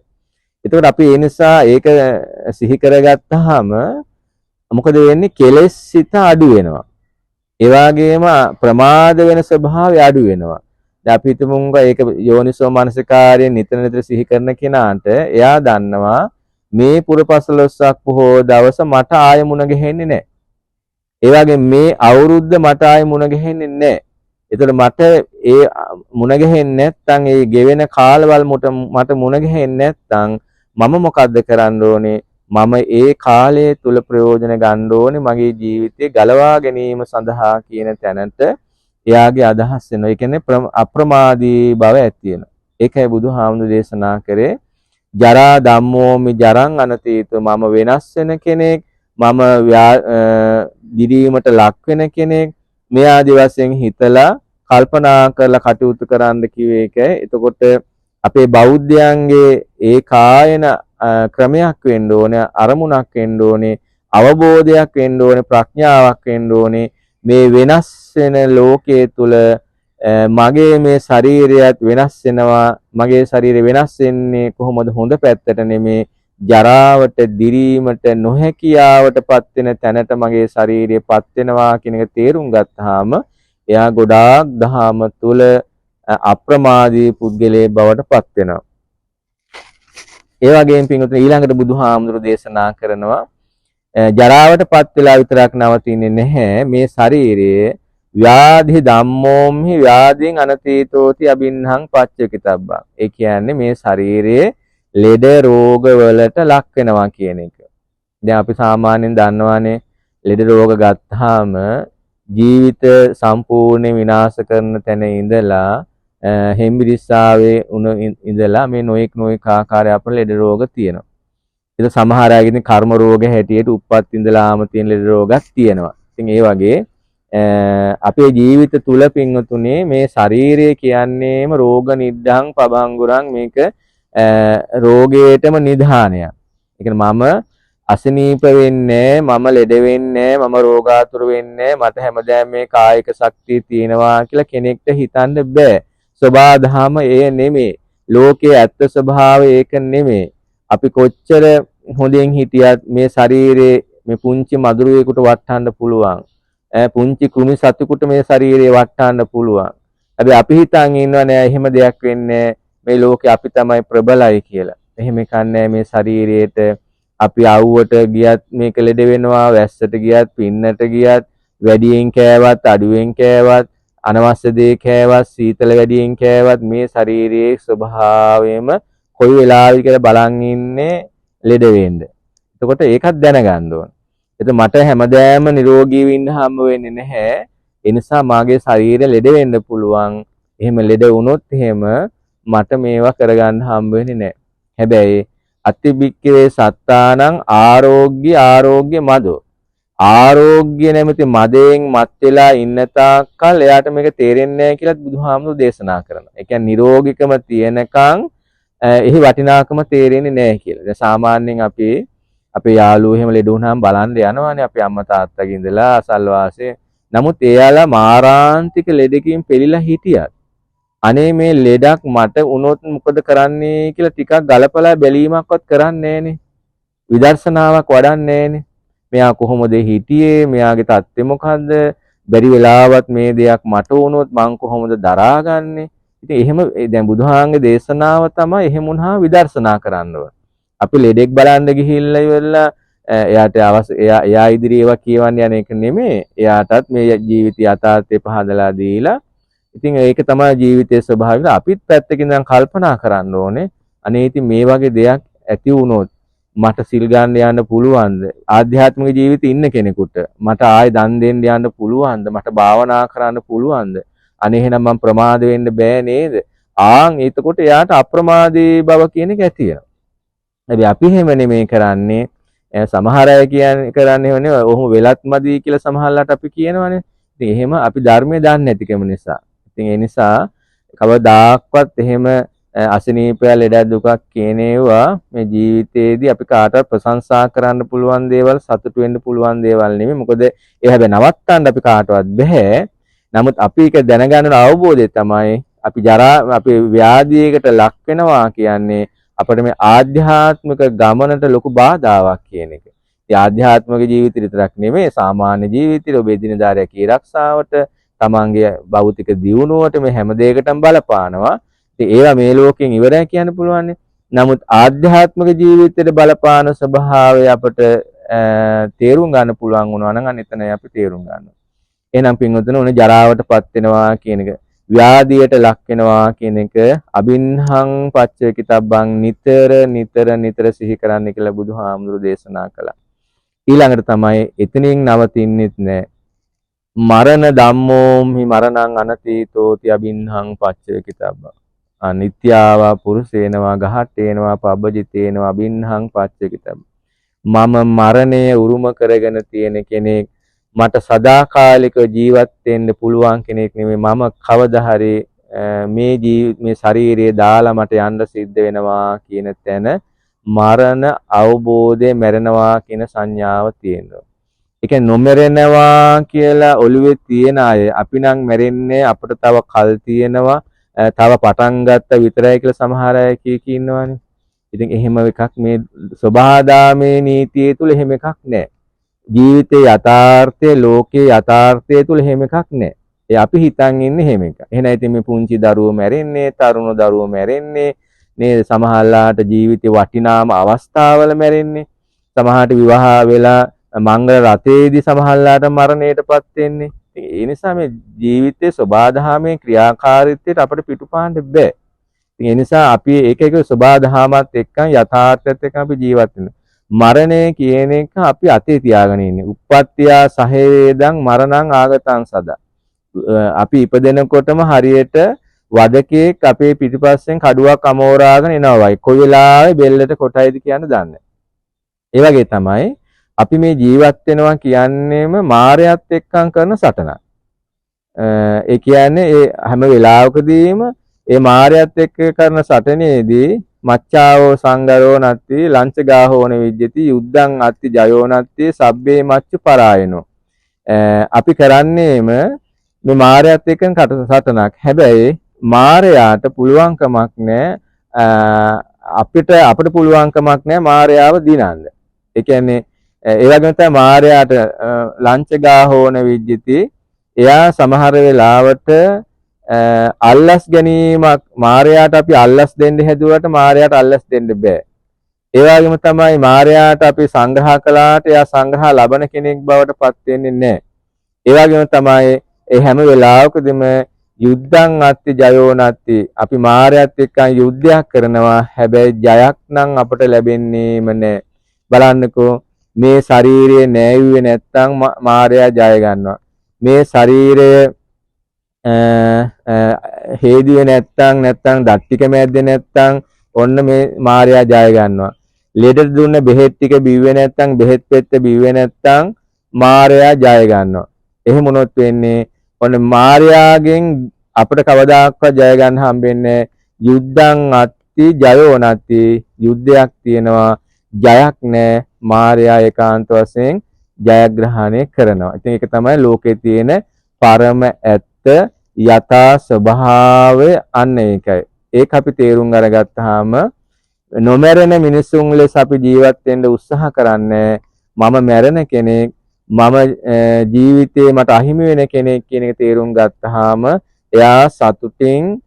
ඒකට අපි ඒ නිසා ඒක සිහි කරගත්තාම මොකද වෙන්නේ? කෙලෙස් සිත අඩු වෙනවා. ඒ වගේම ප්‍රමාද වෙන ස්වභාවය අඩු වෙනවා. දැන් අපි හිතමුංග ඒක යෝනිසෝ මනසිකාරයෙන් නිතර සිහි කරන කෙනාට එයා දන්නවා මේ පුරපසළොස්වක් පොහොය දවස මට ආයෙ මුණ ගැහෙන්නේ නැහැ. ඒ වගේ මේ අවුරුද්ද මට ආයෙ මුණ ගැහෙන්නේ නැහැ. ඒතකොට මට ඒ මුණ ගැහෙන්නේ නැත්නම් ඒ ගෙවෙන කාලවල මට මුණ ගැහෙන්නේ නැත්නම් මම මොකද්ද කරන්න ඕනේ? මම ඒ කාලය තුල ප්‍රයෝජන ගන්න ඕනේ මගේ ජීවිතේ ගලවා ගැනීම සඳහා කියන තැනට එයාගේ අදහස් වෙනවා. ඒ කියන්නේ අප්‍රමාදී බව ඇති වෙනවා. ඒකයි බුදුහාමුදුරු දේශනා කරේ ජරා ධම්මෝමි ජරං අනතීතෝ මම වෙනස් වෙන කෙනෙක් මම දිරීමට ලක් වෙන කෙනෙක් මේ ආදි වශයෙන් හිතලා කල්පනා කරලා කටයුතු කරන්න කිව්වේ ඒකයි. එතකොට අපේ බෞද්ධයන්ගේ ඒ කායන ක්‍රමයක් වෙන්න ඕනේ, අරමුණක් වෙන්න ඕනේ, අවබෝධයක් වෙන්න ඕනේ, ප්‍රඥාවක් වෙන්න ඕනේ. මේ වෙනස් වෙන ලෝකයේ තුල මගේ මේ ශරීරයත් වෙනස් වෙනවා. මගේ ශරීරය වෙනස් වෙන්නේ කොහොමද? හොඳ පැත්තට නෙමේ, ජරාවට, දිරීමට, නොහැකියාවටපත් වෙන තැනට මගේ ශරීරයපත් වෙනවා කියන එක තේරුම් ගත්තාම එයා ගොඩාක් දහම තුල අප්‍රමාදී පුද්ගලයෙක් බවට පත් වෙනවා. ඒ වගේම පින්වතුනි ඊළඟට බුදුහාමුදුරු දේශනා කරනවා ජරාවටපත් වෙලා විතරක් නවතින්නේ නැහැ. මේ ශරීරයේ ව්‍යාධි ධම්මෝම්හි ව්‍යාධින් අනතීතෝති අබින්හං පච්චකිතබ්බං. ඒ කියන්නේ මේ ශරීරයේ ලෙඩ රෝග වලට ලක් වෙනවා කියන එක. දැන් අපි සාමාන්‍යයෙන් දන්නවානේ ලෙඩ රෝග ගත්තාම ජීවිත සම්පූර්ණ විනාශ කරන තැන ඉඳලා හෙම්බිරිස්සාවේ ඉඳලා මේ නොඑක් ආකාරය අපේ ලෙඩ රෝග තියෙනවා. ඒක සමහර අයගෙන් කර්ම රෝග හැටියට උප්පත් ඉඳලාම තියෙන ලෙඩ රෝගක් තියෙනවා. ඉතින් ඒ වගේ අපේ ජීවිත තුල පින්වතුනේ මේ ශරීරය කියන්නේම රෝග නිද්ධං පබංගුරං මේක රෝගයටම නිධානයක්. ඒ කියන්නේ මම අසනීප වෙන්නේ මම ලෙඩ වෙන්නේ මම රෝගාතුර වෙන්නේ මට හැමදාම මේ කායික ශක්තිය තියෙනවා කියලා කෙනෙක්ට හිතන්න බෑ. ස්වභාවධම ඒ නෙමෙයි. ලෝකයේ ඇත්ත ස්වභාවය ඒක නෙමෙයි. අපි කොච්චර හොඳින් හිටියත් මේ ශරීරේ මේ පුංචි මදුරුවෙකුට වටහන්න පුළුවන්. පුංචි කුණු සතුෙකුට මේ ශරීරේ වටහන්න පුළුවන්. හැබැයි අපි හිතන් ඉන්නවා නෑ එහෙම දෙයක් වෙන්නේ මේ ලෝකේ අපි තමයි ප්‍රබලයි කියලා. එහෙම කන්නේ මේ ශරීරයට අපි ආවුවට ගියත් මේක ලෙඩ වෙනවා, වැස්සට ගියත්, පින්නට ගියත්, වැඩියෙන් කෑවත්, අඩුවෙන් කෑවත්, අනවශ්‍ය දේ කෑවත්, සීතල වැඩියෙන් කෑවත් මේ ශරීරයේ ස්වභාවයම කොයි වෙලාවෙද කියලා බලන් ඉන්නේ ලෙඩ වෙන්න. එතකොට ඒකත් දැනගන්න ඕන. එතකොට මට හැමදාම නිරෝගීව ඉන්න හම්බ වෙන්නේ නැහැ. ඒ නිසා මාගේ ශරීරය ලෙඩ වෙන්න පුළුවන්. එහෙම ලෙඩ වුණොත් එහෙම මට මේවා කරගන්න හම්බ වෙන්නේ නැහැ. හැබැයි අතිබික්කවේ සත්තානං ආරෝග්‍ය මදෝ. ආරෝග්‍ය නැමැති මදයෙන් මත් වෙලා ඉන්න තාක්කල් එයාට මේක තේරෙන්නේ නැහැ කියලා බුදුහාමුදුරු දේශනා කරනවා. ඒ කියන්නේ නිරෝගිකම තියෙනකන් එහි වටිනාකම තේරෙන්නේ නැහැ කියලා. දැන් සාමාන්‍යයෙන් අපේ යාළුවෝ එහෙම ලෙඩ වුණාම බලන්න යනවානේ අපේ අම්මා තාත්තගේ ඉඳලා අසල්වාසේ. නමුත් එයාලා මාරාන්තික ලෙඩකින් පෙළිලා හිටියත් අනේ මේ ලෙඩක් මට වුණොත් මොකද කරන්නේ කියලා ටිකක් ගලපලා බැලීමක්වත් කරන්නේ නැහනේ. විදර්ශනාවක් වඩන්නේ නැහනේ. මෙයා කොහොමද හිටියේ? මෙයාගේ තත්ත්වය මොකද්ද? බැරි වෙලාවත් මේ දෙයක් මට වුණොත් මං කොහොමද දරාගන්නේ? ඉතින් එහෙම දැන් බුදුහාංගේ දේශනාව තමයි එහෙම වුණා විදර්ශනා කරන්න ඕන. අපි ලෙඩෙක් බලන්න ගිහිල්ලා ඉවරලා එයාට එයා ඉදිරි ඒවා කියවන්න යන එක නෙමෙයි. එයාටත් මේ ජීවිතය යථාර්ථය පහදලා දීලා ඉතින් ඒක තමයි ජීවිතයේ ස්වභාවය. අපිත් පැත්තකින් දැන් කල්පනා කරන්න ඕනේ. අනේ ඉතින් මේ වගේ දෙයක් ඇති වුණොත් මට සිල් ගන්න යන්න පුළුවන්ද? ආධ්‍යාත්මික ජීවිතේ ඉන්න කෙනෙකුට මට ආයෙ දන් දෙන්න යන්න පුළුවන්ද? මට භාවනා කරන්න පුළුවන්ද? අනේ එහෙනම් මම ප්‍රමාද වෙන්න බෑ නේද? එතකොට එයාට අප්‍රමාදී බව කියන එක ඇති වෙනවා. හැබැයි අපි එහෙම නෙමෙයි කරන්නේ. සමහර අය කරන්නේ නෙවෙයි. ඔහොම වෙලත් මදි කියලා සමහරලාට අපි කියනවනේ. ඉතින් එහෙම අපි ධර්මයේ දන්නේ නැතිකම නිසා. ඉතින් ඒ නිසා කවදාක්වත් එහෙම අසනීපය ලෙඩ දුකක් කියන ඒවා මේ ජීවිතේදී අපි කාටවත් ප්‍රශංසා කරන්න පුළුවන් දේවල්, සතුටු වෙන්න පුළුවන් දේවල් නෙමෙයි. මොකද ඒ හැබැයි නවත්තන්න අපි කාටවත් බෑ. නමුත් අපි ඒක දැනගන්න අවබෝධය තමයි අපි ව්‍යාධියකට ලක් වෙනවා කියන්නේ අපිට මේ ආධ්‍යාත්මික ගමනට ලොකු බාධාවක් කියන එක. ඒ ආධ්‍යාත්මික ජීවිතය විතරක් නෙමෙයි සාමාන්‍ය ජීවිතේ ඔබ එදිනදා රැකී ආරක්ෂාවට තමන්ගේ භෞතික දියුණුවට මේ හැම දෙයකටම බලපානවා. ඉතින් ඒවා මේ ලෝකයෙන් ඉවරයි කියන්න පුළුවන්. නමුත් ආධ්‍යාත්මික ජීවිතයේ බලපාන ස්වභාවය අපට තේරුම් ගන්න පුළුවන් වුණා නම් අන්න එතනයි අපි තේරුම් ගන්නවා. එහෙනම් පින්වතුනි උනේ ජරාවටපත් වෙනවා කියන එක, ව්‍යාධියට ලක් වෙනවා කියන එක අබින්හං පච්චේ කිතබ්බං නිතර සිහි කරන්න කියලා බුදුහාමුදුරු දේශනා කළා. ඊළඟට තමයි එතනින් නවතින්නෙත් නෑ. මරණ ධම්මෝම්හි මරණං අනතීතෝති අබින්හං පච්චේ කිතබ්බං. අනිත්‍යාවා පුරුෂේනවා ගහටේනවා පබ්බජිතේනවා අබින්හං පච්චේ කිතබ්බං. මම මරණය උරුම කරගෙන තියෙන කෙනෙක්, මට සදාකාලික ජීවත් වෙන්න පුළුවන් කෙනෙක් නෙමෙයි. මම කවදා හරි මේ ශරීරය දාලා මට යන්න සිද්ධ වෙනවා කියන තැන මරණ අවබෝධය මැරෙනවා කියන සංඥාව තියෙනවා. ඒ කියන්නේ නොමැරෙනවා කියලා ඔළුවේ තියෙන අය අපි නම් මැරෙන්නේ අපිට තව කල් තියෙනවා, තව පටන් ගත්ත විතරයි කියලා සමහර අය ඉන්නවනේ. ඉතින් එහෙම එකක් මේ සබහාදාමේ නීතිය තුල එහෙම එකක් නැහැ. ජීවිතේ යථාර්ථය, ලෝකේ යථාර්ථය තුල එහෙම එකක් නැහැ. ඒ අපි හිතන් ඉන්නේ එහෙම එක. එහෙනම් ඉතින් මේ පුංචි දරුවෝ මැරෙන්නේ, තරුණ දරුවෝ මැරෙන්නේ නේද? සමහරලාට ජීවිතේ වටිනාම අවස්ථාවල මැරෙන්නේ. සමහරට විවාහ වෙලා මංගල රතේදී සමහරලාට මරණයටපත් වෙන්නේ. ඒ නිසා මේ ජීවිතයේ සබාධාමේ ක්‍රියාකාරීත්වයට අපිට පිටුපාන්න බෑ. ඒ නිසා අපි එක සබාධාමත් එක්කන් යථාර්ථයත් එක්ක අපි ජීවත් වෙනවා. මරණය කියන එක අපි අතේ තියාගෙන ඉන්නේ. උප්පත්තියා සහේවේදං මරණං ආගතං සදා. අපි ඉපදෙනකොටම හරියට වදකෙක් අපේ පිටිපස්සෙන් කඩුවක් අමෝරාගෙන එනවා වයි. කොයි වෙලාවෙ බෙල්ලට කොටයිද කියන්න දන්නේ නැහැ. ඒ වගේ තමයි අපි මේ ජීවත් වෙනවා කියන්නේම මායයත් එක්කන් කරන සටනක්. ඒ කියන්නේ ඒ හැම වෙලාවකදීම ඒ මායයත් එක්ක කරන සටනේදී මච්චාවෝ සංගරෝ නත්ති ලංචගාහෝන විජ්ජති යුද්ධං අත්ති ජයෝ නත්ති සබ්බේ මච්චු පරායනෝ. අපි කරන්නේම මේ මායයත් එක්ක සටනක්. හැබැයි මායයට පුළුවන්කමක් නැහැ අපිට පුළුවන්කමක් නැහැ මායයාව දිනන්න. ඒ කියන්නේ ඒ වගේම තමයි මායයට ලංචගාහෝන විජ්ජති. එයා සමහර වෙලාවට අල්ලස් ගැනීමක් මායයට අපි අල්ලස් දෙන්න හැදුවට මායයට අල්ලස් දෙන්න බෑ. ඒ වගේම තමයි මායයට අපි සංග්‍රහ කළාට එයා සංග්‍රහ ලබන කෙනෙක් බවට පත් වෙන්නේ නැහැ. ඒ වගේම තමයි ඒ හැම වෙලාවකදීම යුද්ධං අත්ති ජයෝ නත්ති. අපි මායයත් එක්ක යුද්ධයක් කරනවා. හැබැයි ජයක් නම් අපට ලැබෙන්නේම නැහැ. බලන්නකෝ මේ ශරීරය නෑවුවේ නැත්තම් මායя ජය ගන්නවා. මේ ශරීරය හේදුවේ නැත්තම් දත්තික මැද්දේ නැත්තම් ඔන්න මේ මායя ජය ගන්නවා. ලෙඩට දුන්න බෙහෙත් ටික බිව්වේ නැත්තම් බෙහෙත් පෙත්ත බිව්වේ නැත්තම් මායя ජය ගන්නවා. එහෙම වුණොත් වෙන්නේ ඔන්න මායයාගෙන් අපිට කවදාකවත් ජය ගන්න හම්බෙන්නේ යුද්ධං අත්ති ජයෝ නැති. යුද්ධයක් තියෙනවා ජයක් නැහැ. මායя ඒකාන්ත වශයෙන් ජයග්‍රහණය කරනවා. ඉතින් ඒක තමයි ලෝකේ තියෙන පරම ඇත්ත යථා ස්වභාවය. අන්න ඒකයි. ඒක අපි තේරුම් අරගත්තාම නොමැරෙන මිනිසුන් ලෙස අපි ජීවත් වෙන්න උත්සාහ කරන්නේ මම මැරෙන කෙනෙක්, මම ජීවිතේ මට අහිමි වෙන කෙනෙක් කියන එක තේරුම් ගත්තාම එයා සතුටින්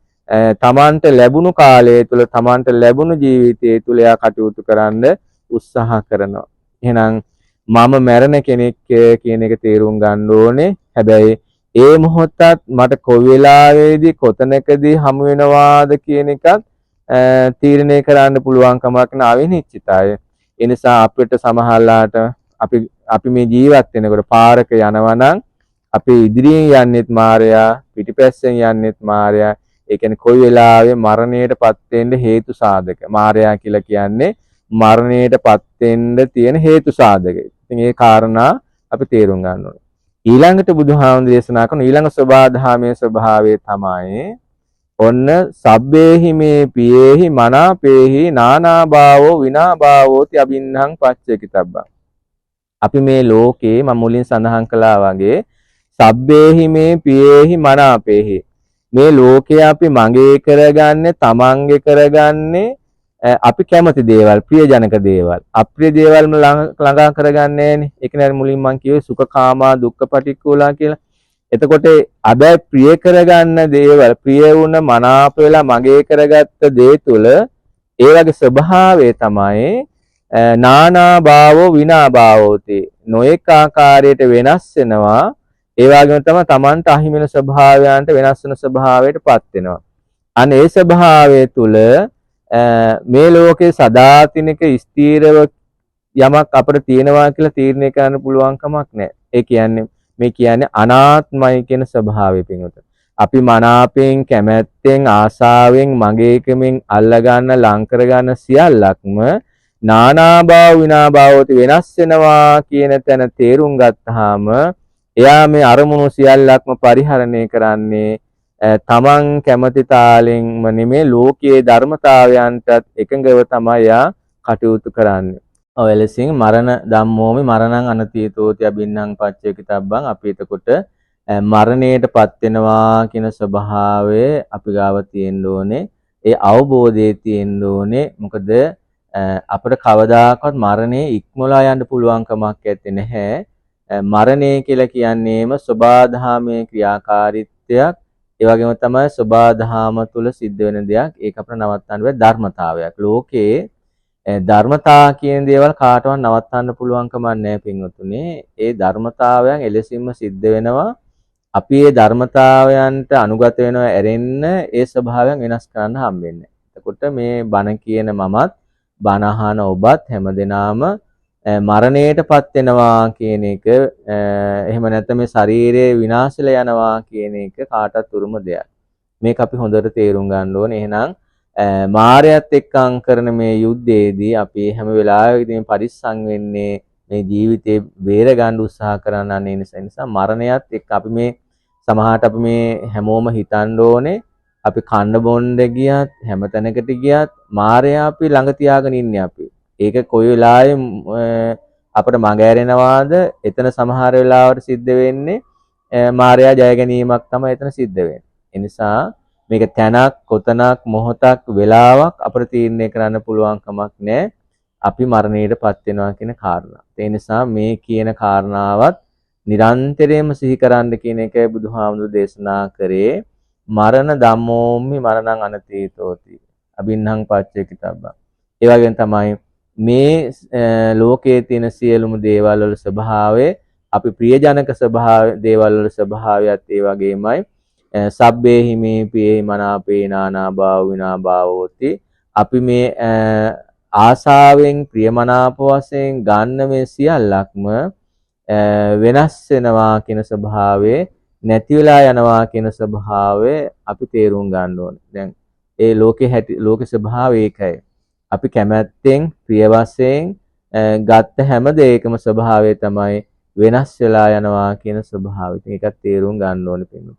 තමන්ට ලැබුණු කාලය තුල, තමන්ට ලැබුණු ජීවිතය තුල එයා කටයුතු කරන්න උත්සාහ කරනවා. එහෙනම් මම මැරෙන කෙනෙක් කියන එක තේරුම් ගන්න ඕනේ. හැබැයි ඒ මොහොතත් මට කොයි වෙලාවේදී කොතනකදී හමු වෙනවාද කියන එකත් තීරණය කරන්න පුළුවන් කමක් නැවෙ නිශ්චිතයි. ඒ නිසා අපිට සමහරලාට අපි මේ ජීවත් වෙනකොට පාරක යනවා නම් අපි ඉදිරියෙන් යන්නෙත් මායя, පිටිපස්සෙන් යන්නෙත් මායя. ඒ කියන්නේ කොයි වෙලාවෙ මරණයටපත් වෙන්න හේතු සාධක. මායя කියලා කියන්නේ මරණයටපත් වෙන්න තියෙන හේතු සාධක. ඉතින් ඒ කාරණා අපි තේරුම් ගන්න ඕනේ. ඊළඟට බුදුහාමුදුරේ දේශනා කරන ඊළඟ සබාධාමයේ ස්වභාවය තමයි ඔන්න සබ්බේහි මේ පියේහි මනාපේහි නානාභාවෝ විනාභාවෝති අබින්හං පච්චේකිතබ්බං. අපි මේ ලෝකේ මම මුලින් සඳහන් කළා වගේ සබ්බේහි මේ පියේහි මනාපේහි මේ ලෝකේ අපි මගේ කරගන්නේ, තමන්ගේ කරගන්නේ අපි කැමති දේවල්, ප්‍රියජනක දේවල්. අප්‍රිය දේවල් ළඟා කරගන්නේ නෑනේ. ඒක නේද මුලින් මම කිව්වේ සුඛකාමා දුක්ඛපටික්කුලා කියලා. එතකොට අබෑ ප්‍රිය කරගන්න දේවල්, ප්‍රිය වුණ මනාප වෙලා මගේ කරගත්ත දේ තුල ඒ වගේ ස්වභාවය තමයි නානා භාවෝ විනා භාවෝති. නොඑක ආකාරයට වෙනස් වෙනවා. ඒ වගේම තමයි Tamanට අහිමි වෙන ස්වභාවයන්ට වෙනස් වෙන ස්වභාවයටපත් වෙනවා. අන්න ඒ ස්වභාවය තුල මේ ලෝකේ සදාතිනික ස්ථීරව යමක් අපිට තියෙනවා කියලා තීරණය කරන්න පුළුවන් කමක් නැහැ. ඒ කියන්නේ මේ කියන්නේ අනාත්මයි කියන ස්වභාවය පිටුත. අපි මනාපයෙන් කැමැත්තෙන් ආසාවෙන් මගේකමින් අල්ලගන්න ලං කරගන්න සියල්ලක්ම නානාභාව විනාභාවෝති වෙනස් වෙනවා කියන තැන තේරුම් ගත්තාම එයා මේ අරමුණු සියල්ලක්ම පරිහරණය කරන්නේ තමන් කැමති තාලෙන්ම නෙමේ ලෝකයේ ධර්මතාවයන්ටත් එකඟව තමයි එයා කටයුතු කරන්නේ. ඔය ලෙසින් මරණ ධම්මෝමි මරණං අනතීතෝති අබින්නම් පච්චේ කිතබ්බං අපි එතකොට මරණයටපත් වෙනවා කියන ස්වභාවය අපි ගාව තියෙන්න ඕනේ. ඒ අවබෝධයේ තියෙන්න ඕනේ. මොකද අපිට කවදාකවත් මරණය ඉක්මවලා යන්න පුළුවන් කමක් නැත්තේ නැහැ. මරණය කියලා කියන්නේම සබාධාමයේ ක්‍රියාකාරීත්වයක්. ඒ වගේම තමයි සබාධාම තුල සිද්ධ වෙන දෙයක්. ඒක අපිට නවත්තන්න බැහැ ධර්මතාවයක්. ලෝකේ ධර්මතා කියන දේවල් කාටවත් නවත්තන්න පුළුවන් කමක් නැහැ පින්වතුනි. ඒ ධර්මතාවයන් එලෙසින්ම සිද්ධ වෙනවා. අපි මේ ධර්මතාවයන්ට අනුගත වෙනවා ඇරෙන්න ඒ ස්වභාවයන් වෙනස් කරන්න හම්බෙන්නේ. එතකොට මේ බණ කියන මමත් බණ අහන ඔබත් හැමදෙනාම මරණයටපත් වෙනවා කියන එක එහෙම නැත්නම් මේ ශරීරයේ විනාශලා යනවා කියන එක කාටත් උරුම දෙයක්. මේක අපි හොඳට තේරුම් ගන්න ඕනේ. එහෙනම් මායයත් එක්කම් කරන මේ යුද්ධයේදී අපි හැම වෙලාවෙදීම පරිස්සම් වෙන්නේ මේ ජීවිතේ බේර ගන්න උත්සාහ කරන අනේ නිසා මරණයත් එක්ක අපි මේ සමහරට අපි මේ හැමෝම හිතන්න ඕනේ අපි කන්න බොන්න ගියත් හැම තැනකට ගියත් මායя අපි ළඟ තියාගෙන ඉන්නේ අපි. ඒක කොයි වෙලාවෙ අපිට මඟ ඇරෙනවාද එතන සමහර වෙලාවට සිද්ධ වෙන්නේ මායя ජය ගැනීමක් තමයි එතන සිද්ධ වෙන්නේ. ඒ නිසා මේක තැනක් කොතනක් මොහොතක් වෙලාවක් අපිට තීරණය කරන්න පුළුවන් කමක් නැහැ. අපි මරණයටපත් වෙනවා කියන කාරණා. ඒ නිසා මේ කියන කාරණාවත් නිරන්තරයෙන්ම සිහි කරන්න කියන එකයි බුදුහාමුදුරු දේශනා කරේ. මරණ ධම්මෝමි මරණං අනතීතෝති. අබින්නම් පච්චේ කිතබ්බං. ඒ වගේම තමයි මේ ලෝකයේ තියෙන සියලුම දේවල් වල ස්වභාවය අපි ප්‍රියජනක ස්වභාව දේවල් වල ස්වභාවයත් ඒ වගේමයි. සබ්බේ හිමේ පියේ මනාපේ නානා භාව විනා භාවෝති. අපි මේ ආසාවෙන් ප්‍රියමනාප වශයෙන් ගන්න මේ සියල්ලක්ම වෙනස් වෙනවා කියන ස්වභාවය නැති වෙලා යනවා කියන ස්වභාවය අපි තේරුම් ගන්න ඕනේ. දැන් ඒ ලෝකේ ස්වභාවය ඒකයි. අපි කැමැත්තෙන් ප්‍රිය වශයෙන් ගත්ත හැම දෙයකම ස්වභාවය තමයි වෙනස් වෙලා යනවා කියන ස්වභාවය. ඒකත් තේරුම් ගන්න ඕනේ පින්නත.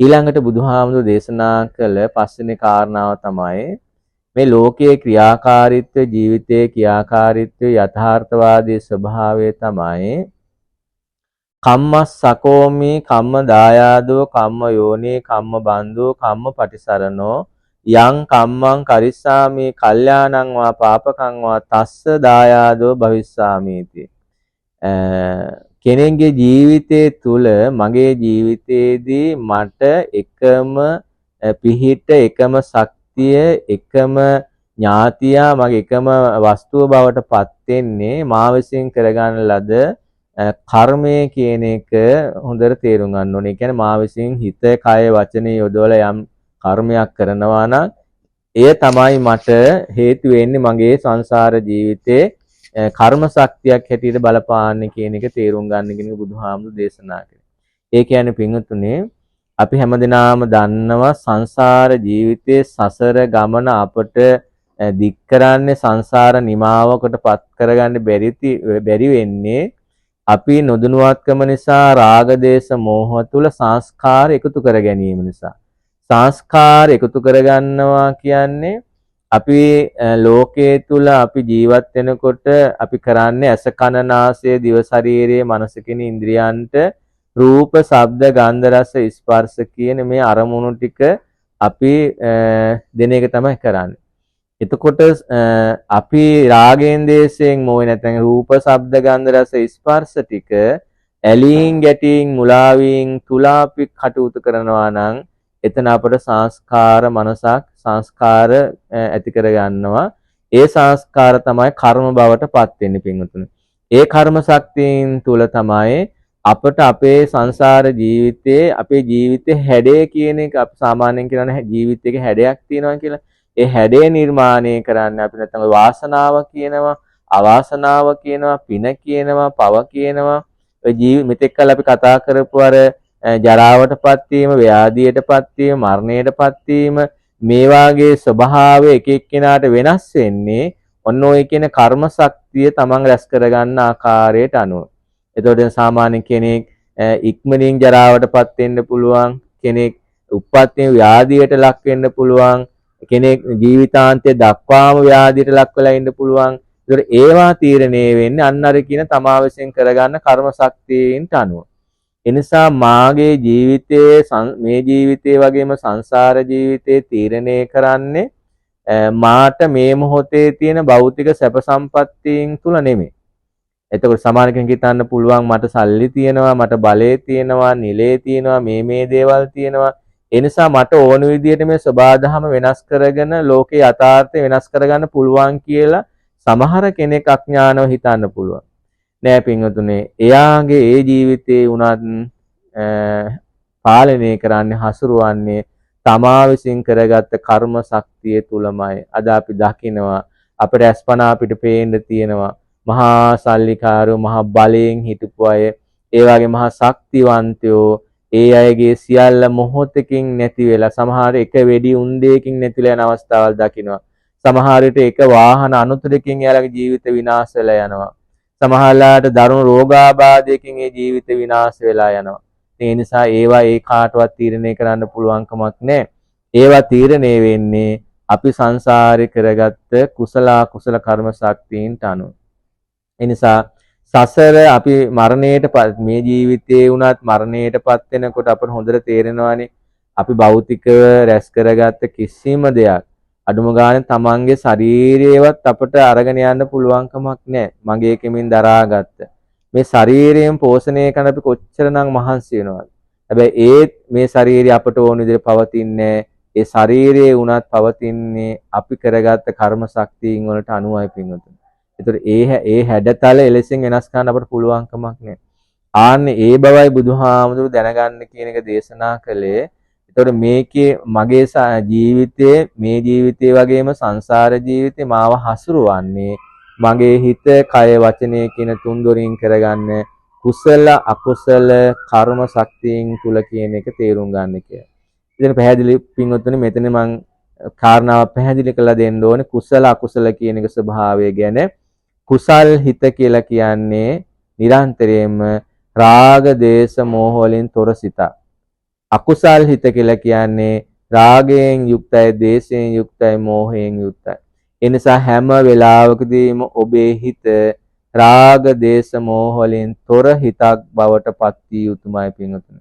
ඊළඟට බුදුහාමුදුරු දේශනා කළ පස්වෙනි කාරණාව තමයි මේ ලෝකයේ ක්‍රියාකාරීත්වය ජීවිතයේ ක්‍රියාකාරීත්වය යථාර්ථවාදී ස්වභාවය තමයි කම්මස්සකෝමි කම්ම දායාදෝ කම්ම යෝනි කම්ම බන්ධෝ කම්ම පටිසරණෝ යං කම්මං කරිස්සාමි කල්යාණං වා පාපකං වා තස්ස දායාදෝ භවිස්සාමීති. කෙනෙක්ගේ ජීවිතයේ තුල මගේ ජීවිතයේදී මට එකම පිහිට එකම ශක්තිය එකම ඥාතියා මගේ එකම වස්තුව බවට පත් වෙන්නේ මා විසින් කරගන්න ලද කර්මය කියන එක හොඳට තේරුම් ගන්න ඕනේ. ඒ කියන්නේ මා විසින් හිත කය වචනේ යොදවලා යම් කර්මයක් කරනවා නම් එය තමයි මට හේතු වෙන්නේ මගේ සංසාර ජීවිතේ කර්ම ශක්තියක් හැටියට බලපාන්නේ කියන එක තේරුම් ගන්න කියන බුදුහාමුදුරු දේශනා කළේ. ඒ කියන්නේ පින්වතුනි අපි හැමදෙනාම දන්නවා සංසාර ජීවිතයේ සසර ගමන අපට දික් කරන්නේ සංසාර නිමාවකට පත් කරගන්න බැරි වෙන්නේ අපි නොදැනුවත්කම නිසා රාග දේශ මෝහ තුල සංස්කාර එකතු කර ගැනීම නිසා. සංස්කාර එකතු කරගන්නවා කියන්නේ අපි ලෝකයේ තුල අපි ජීවත් වෙනකොට අපි කරන්නේ ඇස කන නාසය දිව ශරීරයේ මනස කියන ඉන්ද්‍රියන්ට රූප ශබ්ද ගන්ධ රස ස්පර්ශ කියන මේ අරමුණු ටික අපි දෙන එක තමයි කරන්නේ. එතකොට අපි රාගයෙන් දේශයෙන් මොවේ නැත්නම් රූප ශබ්ද ගන්ධ රස ස්පර්ශ ටික ඇලීම් ගැටීම් මුලාවීම් තුලා අපි කටයුතු කරනවා නම් එතන අපට සංස්කාර මනසක් සංස්කාර ඇති කර ගන්නවා. ඒ සංස්කාර තමයි කර්ම බවට පත් වෙන්නේ පින්වතුනි. ඒ කර්ම ශක්තියින් තුල තමයි අපට අපේ සංසාර ජීවිතයේ අපේ ජීවිතේ හැඩය කියන එක අපි සාමාන්‍යයෙන් කියනවා ජීවිතයක හැඩයක් තියෙනවා කියලා. ඒ හැඩය නිර්මාණය කරන්න අපි නැත්නම් වාසනාව කියනවා, අවාසනාව කියනවා, පින කියනවා, පව කියනවා. ඔය මෙතෙක් කල අපි කතා කරපු අර ජරාවටපත් වීම, ව්‍යාධියටපත් වීම, මරණයටපත් වීම මේ වාගේ ස්වභාවය එක එක්කෙනාට වෙනස් වෙන්නේ ඔන්න ඔය කියන කර්ම ශක්තිය තමන් රැස් කරගන්න ආකාරයට අනුව. එතකොට සාමාන්‍ය කෙනෙක් ඉක්මනින් ජරාවටපත් වෙන්න පුළුවන්, කෙනෙක් උප්පත්තියෙන් ව්‍යාධියට ලක් වෙන්න පුළුවන්, කෙනෙක් ජීවිතාන්තය දක්වාම ව්‍යාධියට ලක් වෙලා ඉන්න පුළුවන්. ඒතකොට ඒවා තීරණය වෙන්නේ අන්න අර කියන තමා විසින් කරගන්න කර්ම ශක්තියින්ට අනුව. එනිසා මාගේ ජීවිතයේ මේ ජීවිතයේ වගේම සංසාර ජීවිතයේ තීරණය කරන්නේ මාට මේ මොහොතේ තියෙන භෞතික සැප සම්පත්තීන් තුල නෙමෙයි. එතකොට සමාන කෙනෙක් හිතන්න පුළුවන් මට සල්ලි තියෙනවා, මට බලය තියෙනවා, නිලය තියෙනවා, මේ දේවල් තියෙනවා. ඒ නිසා මට ඕන විදිහට මේ සබාධම වෙනස් කරගෙන ලෝකේ යථාර්ථය වෙනස් කරගන්න පුළුවන් කියලා සමහර කෙනෙක් අඥානව හිතන්න පුළුවන්. නෑ පින්වතුනේ, එයාගේ ඒ ජීවිතේ උනත් පාලනය කරන්නේ හසුරුවන්නේ තමා විසින් කරගත්ත කර්ම ශක්තිය තුලමයි. අද අපි දකිනවා අපේ අස්පනා අපිට පේන්න තියෙනවා මහා සල්ලිකාරෝ මහා බලයෙන් හිටපු අය, ඒ වගේ මහා ශක්තිවන්තයෝ, ඒ අයගේ සියල්ල මොහොතකින් නැති වෙලා, සමහර එක වෙඩි උණ්ඩයකින් නැතිලා යන අවස්ථාවල් දකිනවා. සමහර විට එක වාහන අනුතරකින් යාළගේ ජීවිත විනාශ වෙලා යනවා. සමහරලාට දරුණු රෝගාබාධයකින් ඒ ජීවිත විනාශ වෙලා යනවා. ඒ නිසා ඒවා ඒ කාටවත් තීරණය කරන්න පුළුවන් කමක් නැහැ. ඒවා තීරණය වෙන්නේ අපි සංසාරේ කරගත්ත කුසල අකුසල කර්ම ශක්තියින්ට අනුව. ඒ නිසා සසර අපි මරණයටපත් මේ ජීවිතේ වුණත් මරණයටපත් වෙනකොට අපට හොඳට තේරෙනවානේ අපි භෞතිකව රැස් කරගත්ත කිසිම දෙයක් අඩුම ගානේ තමන්ගේ ශරීරයවත් අපට අරගෙන යන්න පුළුවන් කමක් නැහැ. මගේ කෙමින් දරාගත්ත මේ ශරීරයෙන් පෝෂණය කරන අපි කොච්චරනම් මහන්සි වෙනවද? හැබැයි ඒත් මේ ශරීරය අපට ඕන විදිහට පවතින්නේ ඒ ශරීරයේ උනත් පවතින්නේ අපි කරගත්ත කර්ම ශක්තියින් වලට අනුවයි පින්වතුනි. ඒතර ඒ හැඩතල එලෙසින් වෙනස් කරන්න අපට පුළුවන් කමක් නැහැ. ආන්නේ ඒ බවයි බුදුහාමුදුරු දැනගන්න කියන එක දේශනා කළේ. ඒතකොට මේකේ මගේ ජීවිතයේ මේ ජීවිතේ වගේම සංසාර ජීවිතේ මාව හසුරුවන්නේ මගේ හිත, කය, වචනය කියන තුන් දොරින් කරගන්න කුසල අකුසල කර්ම ශක්තියින් තුල කියන එක තේරුම් ගන්න කියලා. ඉතින් පැහැදිලි පින්වත්නි මෙතන මම කාරණාව පැහැදිලි කරලා දෙන්න ඕනේ කුසල අකුසල කියන එක ස්වභාවය ගැන. කුසල් හිත කියලා කියන්නේ නිරන්තරයෙන්ම රාග, දේශ, මෝහ වලින් තොර සිතක්. අකුසල් හිත කියලා කියන්නේ රාගයෙන් යුක්තයි, දේශයෙන් යුක්තයි, මෝහයෙන් යුක්තයි. ඒ නිසා හැම වෙලාවකදීම ඔබේ හිත රාග, දේශ, මෝහ වලින් තොර හිතක් බවට පත් වී යුතුමයි පින්වතුනි.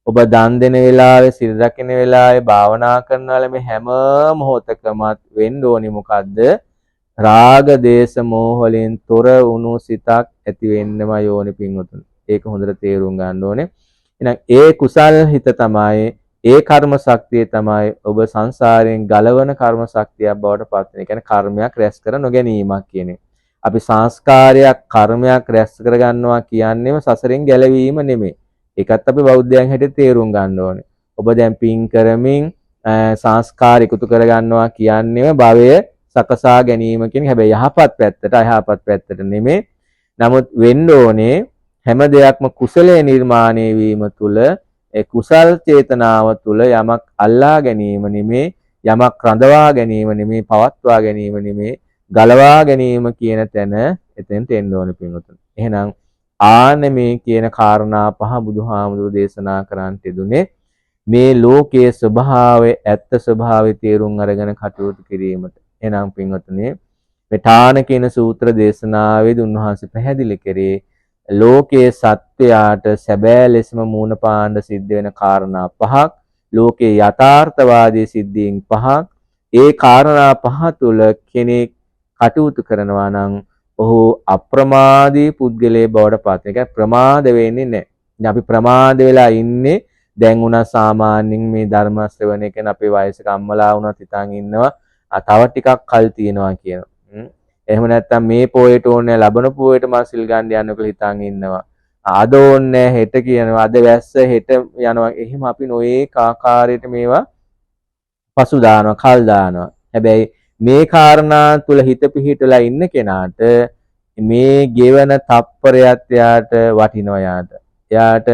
ඔබ දන් දෙන වෙලාවේ, සිල් රකින්න වෙලාවේ, භාවනා කරන වෙලාවේ මේ හැම මොහොතකමත් වෙන්න ඕනි මොකද්ද? රාග, දේශ, මෝහ වලින් තොර වුණු සිතක් ඇති වෙන්නම යෝනි පින්වතුනි. ඒක හොඳට තේරුම් ගන්න ඕනේ. එහෙනම් ඒ කුසල් හිත තමයි, ඒ කර්ම ශක්තිය තමයි ඔබ සංසාරයෙන් ගලවන කර්ම ශක්තියක් බවට පත් වෙන. ඒ කියන්නේ කර්මයක් රැස් කර නොගැනීමක් කියන්නේ. අපි සංස්කාරයක්, කර්මයක් රැස් කර ගන්නවා කියන්නේම සසරෙන් ගැලවීම නෙමෙයි. ඒකත් අපි බෞද්ධයන් හැටියට තේරුම් ගන්න ඕනේ. ඔබ දැන් පින් කරමින් සංස්කාර එකතු කර ගන්නවා කියන්නේම භවය සකසා ගැනීම කියන. හැබැයි යහපත් පැත්තට, අයහපත් පැත්තට නෙමෙයි. නමුත් වෙන්න ඕනේ හැම දෙයක්ම කුසලයේ නිර්මාණය වීම තුළ, ඒ කුසල් චේතනාව තුළ යමක් අල්ලා ගැනීම නෙමේ, යමක් රඳවා ගැනීම නෙමේ, පවත්වා ගැනීම නෙමේ, ගලවා ගැනීම කියන තැන එතෙන්ට එන්න ඕනේ පින්වතුනි. එහෙනම් ආනමේ කියන කාරණා පහ බුදුහාමුදුරු දේශනා කරන්නට යෙදුනේ මේ ලෝකයේ ස්වභාවය, ඇත්ත ස්වභාවය තේරුම් අරගෙන කටයුතු කිරීමට. එහෙනම් පින්වතුනි මේ ඨාන කියන සූත්‍ර දේශනාවේදී උන්වහන්සේ පැහැදිලි කරේ ලෝකයේ සත්‍යයට සැබෑ ලෙසම මූණ පාණ්ඩ සිද්ධ වෙන කාරණා පහක්, ලෝකයේ යථාර්ථවාදී සිද්ධීන් පහක්. ඒ කාරණා පහ තුල කෙනෙක් කටයුතු කරනවා නම් ඔහු අප්‍රමාදී පුද්ගලයෙක් බවට පත් වෙනවා. ඒ කියන්නේ ප්‍රමාද වෙන්නේ නැහැ. ඉතින් අපි ප්‍රමාද වෙලා ඉන්නේ දැන් උනා සාමාන්‍යයෙන් මේ ධර්ම ශ්‍රවණය කරන අපේ වයසක අම්මලා වුණත් හිතන් ඉන්නවා තව ටිකක් කල් තියෙනවා කියනවා. එහෙම නැත්නම් මේ පොයට ඕනේ ලබන පොයට මා සිල් ගන්න යන්න කියලා හිතන් ඉන්නවා. අද ඕනේ හෙට කියනවා අද වැස්ස හෙට යනවා. එහෙම අපි නොඒක ආකාරයට මේවා පසු දානවා කල් දානවා. හැබැයි මේ කාරණා තුල හිත පිහිටලා ඉන්න කෙනාට මේ ගෙවන තප්පරයත් එයාට වටිනවා එයාට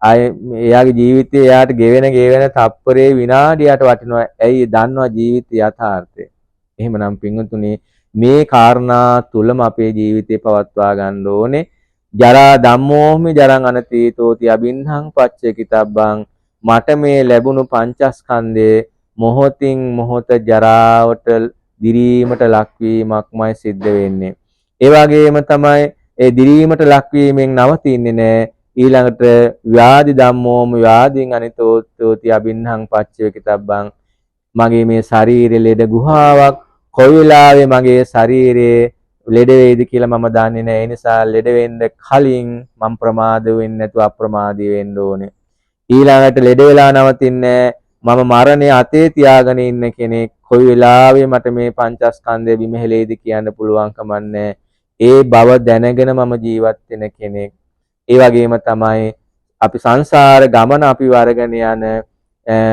එයාගේ ජීවිතේ එයාට ගෙවෙන තප්පරේ විනාඩියට වටිනවා. ඇයි දන්නවා ජීවිතය යථාර්ථය. එහෙමනම් පින්වතුනි මේ කාරණා තුලම අපේ ජීවිතේ පවත්වා ගන්න ඕනේ. ජරා ධම්මෝහමි ජරං අනතීතෝති අබින්හං පච්චේ කිතබ්බං මට මේ ලැබුණු පංචස්කන්ධයේ මොහොතින් මොහොත ජරාවට දිරීමට ලක්වීමක්මයි සිද්ධ වෙන්නේ. ඒ වගේම තමයි ඒ දිරීමට ලක්වීමෙන් නවතින්නේ නැහැ. ඊළඟට ව්‍යාධි ධම්මෝම ව්‍යාධින් අනිතෝත්ති අබින්හං පච්චේ කිතබ්බං මගේ මේ ශරීරයේ ලෙඩ ගුහාවක් කොයි වෙලාවෙ මගේ ශරීරයේ ලෙඩ වේද කියලා මම දන්නේ නැහැ. ඒ නිසා ලෙඩ වෙන්න කලින් මම ප්‍රමාද වෙන්නේ නැතුව අප්‍රමාදී වෙන්න ඕනේ. ඊළඟට ලෙඩ වෙලා නවතින්නේ මම මරණය අතේ තියාගෙන ඉන්න කෙනෙක්. කොයි වෙලාවෙ මට මේ පංචස්කන්ධය බිම හෙලෙයිද කියන්න පුළුවන් කමන්නේ. ඒ බව දැනගෙන මම ජීවත් වෙන කෙනෙක්. ඒ වගේම තමයි අපි සංසාර ගමන අපි වරගෙන යන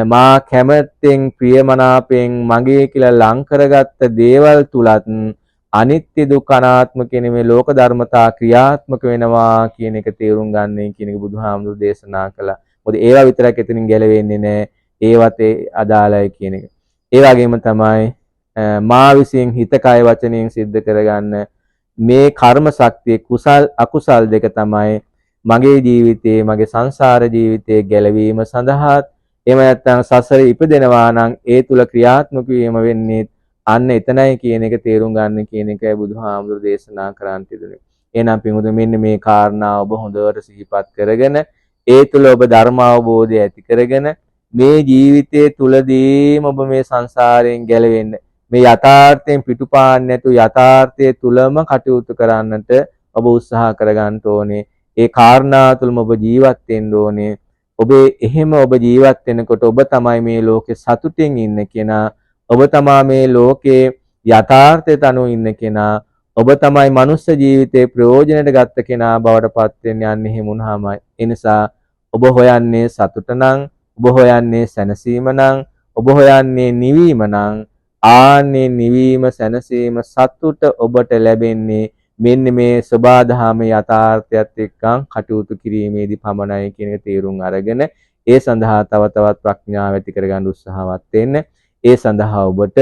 මා කැමැත්තෙන් ප්‍රියමනාපෙන් මගේ කියලා ලං කරගත්ත දේවල් තුලත් අනිත්‍ය දුක්ඛ අනාත්ම කියන මේ ලෝක ධර්මතා ක්‍රියාත්මක වෙනවා කියන එක තේරුම් ගන්න කියන එක බුදුහාමුදුරු දේශනා කළා. මොකද ඒවා විතරක් එතනින් ගැලවෙන්නේ නැහැ. ඒවත් අදාළයි කියන එක. ඒ වගේම තමයි මා විසින් හිත කය වචනයෙන් සිද්ධ කරගන්න මේ කර්ම ශක්තිය කුසල් අකුසල් දෙක තමයි මගේ ජීවිතයේ මගේ සංසාර ජීවිතයේ ගැලවීම සඳහා එහෙම නැත්නම් සසර ඉපදෙනවා නම් ඒ තුල ක්‍රියාත්මක වීම වෙන්නේ අන්න එතනයි කියන එක තේරුම් ගන්න කියන එකයි බුදුහාමුදුරු දේශනා කරන් තිබුණේ. එහෙනම් පින්වතුනි මෙන්න මේ කාරණා ඔබ හොඳට සිහිපත් කරගෙන ඒ තුල ඔබ ධර්ම අවබෝධය ඇති කරගෙන මේ ජීවිතයේ තුලදීම ඔබ මේ සංසාරයෙන් ගැලවෙන්න මේ යථාර්ථයෙන් පිටුපාන්නේ නැතු යථාර්ථයේ තුලම කටයුතු කරන්නට ඔබ උත්සාහ කරගන්න ඕනේ. ඒ කාරණා තුලම ඔබ ජීවත් වෙන්න ඕනේ. එහෙම ඔබ ජීවත් වෙනකොට ඔබ තමයි මේ ලෝකේ සතුටින් ඉන්න කෙනා. ඔබ තමයි මේ ලෝකේ යථාර්ථයට අනුව ඉන්න කෙනා. ඔබ තමයි මනුස්ස ජීවිතේ ප්‍රයෝජනට ගත්ත කෙනා බවට පත් වෙන්න යන්නේ එහෙම වුණාමයි. ඒ නිසා ඔබ හොයන්නේ සතුට නම්, ඔබ හොයන්නේ සැනසීම නම්, ඔබ හොයන්නේ නිවීම නම් ආන්නේ නිවීම සැනසීම සතුට ඔබට ලැබෙන්නේ මෙන්න මේ සබාධාම යථාර්ථයත් එක්කන් කටයුතු කිරීමේදී පමණයි කියන එක තේරුම් අරගෙන ඒ සඳහා තව තවත් ප්‍රඥාව ඇති කරගන්න උත්සාහවත් වෙන්න. ඒ සඳහා ඔබට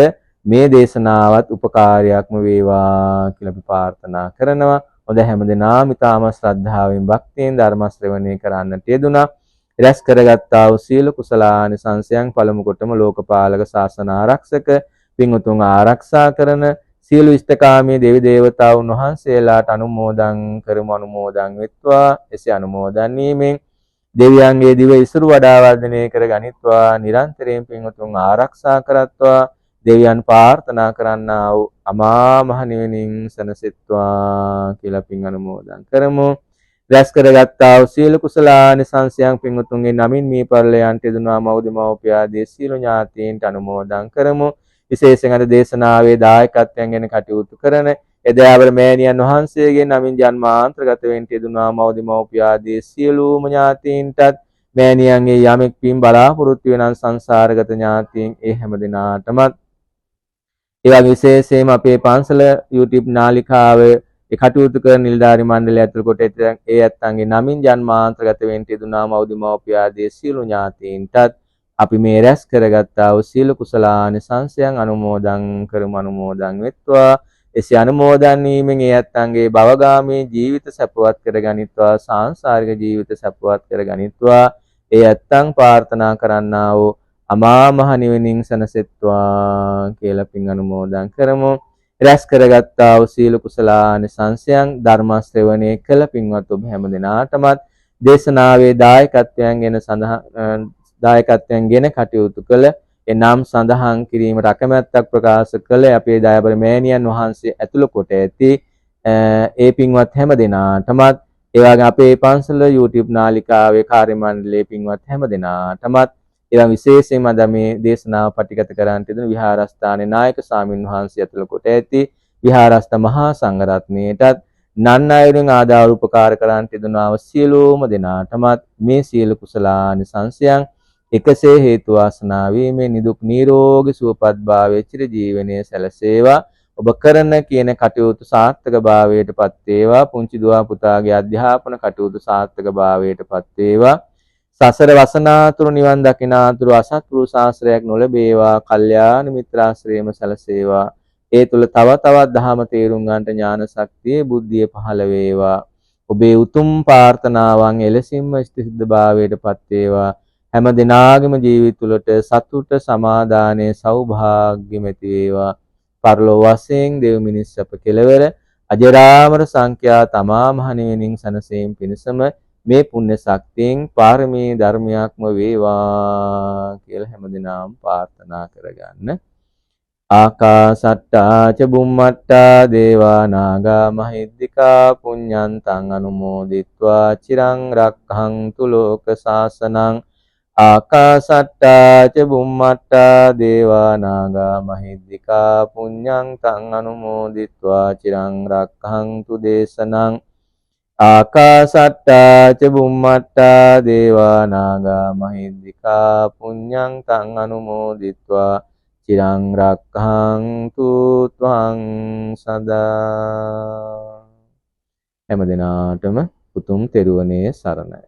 මේ දේශනාවත් උපකාරයක්ම වේවා කියලා අපි ප්‍රාර්ථනා කරනවා. හොඳ හැමදෙනාම ඊටාම ශ්‍රද්ධාවෙන් භක්තියෙන් ධර්ම ශ්‍රවණය කරන්නට යෙදුණා. රැස් කරගත්තා වූ සීල කුසලානිසංසයන් පළමු කොටම ලෝකපාලක ශාසන ආරක්ෂක පින්වතුන් ආරක්ෂා කරන සියලු ඉෂ්ඨකාමී දේවි දේවතාවුන් වහන්සේලාට අනුමෝදන් කරමු අනුමෝදන් වෙත්වා. එසේ අනුමෝදන් වීමෙන් දෙවියන්ගේ දිව ඉසුරු වඩා වර්ධනය කර ගනිත්වා. නිරන්තරයෙන් පින්වතුන් ආරක්ෂා කරත්වා. දෙවියන් ප්‍රාර්ථනා කරන්නා වූ අමා මහ නිවනින් සැනසෙත්වා කියලා පින් අනුමෝදන් කරමු. රැස් කරගත්තා වූ සීල කුසලානිසංසයන් පින්වතුන්ගේ නමින් මේ පරිලයන්ට යෙදුනා මෞදමෝපිය ආදී සීල ඥාතීන්ට අනුමෝදන් කරමු. විශේෂයෙන් අද දේශනාවේ දායකත්වයෙන් ගැන කටයුතු කරන එදයාවර මෑණියන් වහන්සේගේ නමින් ජන්මාන්තරගත වෙන්න යෙදුනා මෞදමෝපිය ආදී සියලුම ඥාතීන්ටත් මෑණියන්ගේ යමෙක් පින් බලාපොරොත්තු වෙනන් සංසාරගත ඥාතීන් ඒ හැම දිනාටමත් ඒ වගේ විශේෂයෙන්ම අපේ පන්සල YouTube නාලිකාවේ කටයුතු කරන නිලධාරි මණ්ඩලය ඇතුළු කොට ඒ ඇත්තන්ගේ නමින් ජන්මාන්තරගත වෙන්න යෙදුනා මෞදමෝපිය ආදී සියලු ඥාතීන්ටත් අපි මේ රැස් කරගත්තා වූ සීල කුසලානිසංසයන් අනුමෝදන් කරමු අනුමෝදන් වෙත්වා. එසේ අනුමෝදන් වීමෙන් ඒ ඇත්තන්ගේ භවගාමී ජීවිත සැපවත් කරගනිත්වා. සාංශාරික ජීවිත සැපවත් කරගනිත්වා. ඒ ඇත්තන් ප්‍රාර්ථනා කරන්නා වූ අමා මහ නිවනින් සැනසෙත්වා කියලා පින් අනුමෝදන් කරමු. රැස් කරගත්තා වූ සීල කුසලානිසංසයන් ධර්ම ශ්‍රවණය කළ පින්වත් ඔබ හැම දිනාටමත් දේශනාවේ දායකත්වයෙන් ගෙන කටයුතු කළ එනම් සඳහන් කිරීමට අකමැත්තක් ප්‍රකාශ කළ අපේ දයාබර මෑණියන් වහන්සේ ඇතුළු කොට ඇති ඒ පින්වත් හැම දිනාටමත් ඒ වගේ අපේ පන්සල YouTube නාලිකාවේ කාර්ය මණ්ඩලයේ පින්වත් හැම දෙනාටමත් එවැ විශේෂයෙන්ම අද මේ දේශනාව පටිගත කරන්නට යෙදුණු විහාරස්ථානයේ නායක ස්වාමින් වහන්සේ ඇතුළු කොට ඇති විහාරස්ථ මහා සංඝරත්නයටත් නන් අයුරින් ආදාර උපකාර කරන්නට යෙදුණා සියලුම දෙනාටමත් මේ සියලු කුසලානිසංසයන් එකසේ හේතු වාසනා වීමේ නිදුක් නිරෝගී සුවපත් භාවයේ චිර ජීවනයේ සැලසේවා. ඔබ කරන කියන කටයුතු සාර්ථක භාවයටපත් වේවා. පුංචි දුවා පුතාගේ අධ්‍යාපන කටයුතු සාර්ථක භාවයටපත් වේවා. සසර වසනාතුරු නිවන් දකිනාතුරු අසත්පුරුෂ ආශ්‍රයයක් නොලැබේවා. කල්යාණ මිත්‍රාශ්‍රයම සැලසේවා. ඒ තුල තව තවත් ධහම තේරුම් ගන්නට ඥාන ශක්තිය බුද්ධිය පහළ වේවා. ඔබේ උතුම් ප්‍රාර්ථනාවන් එලෙසින්ම ස්ථිත භාවයටපත් වේවා. හැම දිනාගේම ජීවිත තුළට සතුට සමාදානයේ සෞභාග්‍යම ඇති වේවා. පරලෝ වශයෙන් දෙව් මිනිස් අප කෙලවර අජරාමර සංඛ්‍යා තමා මහ නිවෙනින් සනසීම පිණසම මේ පුණ්‍ය ශක්තියෙන් පාරමී ධර්මයක්ම වේවා කියලා හැමදෙනාම ප්‍රාර්ථනා කරගන්න. ආකාසට්ටා ච බුම්මට්ටා දේවා නාග මහිද්దికා පුඤ්ඤන්තං අනුමෝදිත්වා චිරං රක්ඛන්තු ලෝක සාසනං. ආකාසට්ටා ච බුම්මට්ටා දේවා නාග මහිද්దికා පුඤ්ඤන්තං අනුමෝදිත්වා චිරං රක්ඛන්තු දේශනං. ආකාසට්ටා ච බුම්මට්ටා දේවා නාග මහිද්దికා පුඤ්ඤන්තං අනුමෝදිත්වා චිරං රක්ඛන්තු ත්වං සදා. හැම දිනාටම උතුම් තෙරුවනේ සරණයි.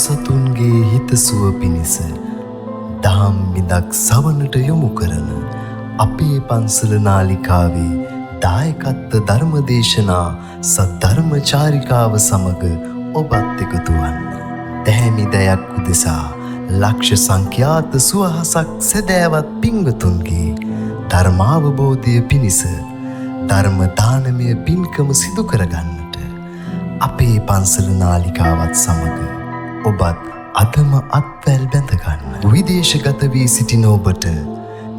සතුන්ගේ හිතසුව පිණිස දහම් විදක් සවනට යොමු කරන අපේ පන්සල නාලිකාවේ දායකත්ව ධර්මදේශනා සද්ධර්මචාරිකාව සමග ඔබත් එකතු වන්න. දැහැමි දයක් උදෙසා ලක්ෂ සංඛ්‍යාත සුවහසක් සැදෑවත් පින්වතුන්ගේ ධර්මාවබෝධය පිණිස ධර්ම දානමය පින්කම සිදු කරගන්නට අපේ පන්සල නාලිකාවත් සමග ඔබත් අදම අත්වැල් බැඳගන්න. විදේශගත වී සිටින ඔබට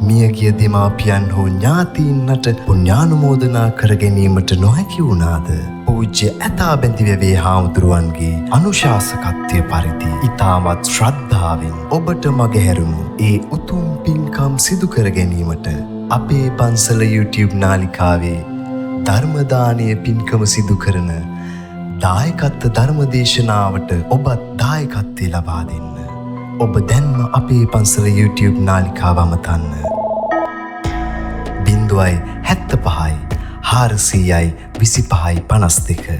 මියගිය දෙමාපියන් හෝ ඥාතීන්ට පුණ්‍යානුමෝදනා කර ගැනීමට නොහැකි වුණාද? පූජ්‍ය ඇතාබැඳි වැවේ හාමුදුරුවන්ගේ අනුශාසකත්වය පරිදි ඉතාමත් ශ්‍රද්ධාවෙන් ඔබට මගහැරුණු ඒ උතුම් පින්කම් සිදු කර ගැනීමට අපේ පන්සල YouTube නාලිකාවේ ධර්මදානය පින්කම සිදු කරන දායකත්ව ධර්මදේශනාවට ඔබත් දායකත්වය ලබා දෙන්න. ඔබ දැන්ම අපේ පන්සල YouTube නාලිකාව අමතන්න. 075 400යි 25යි 52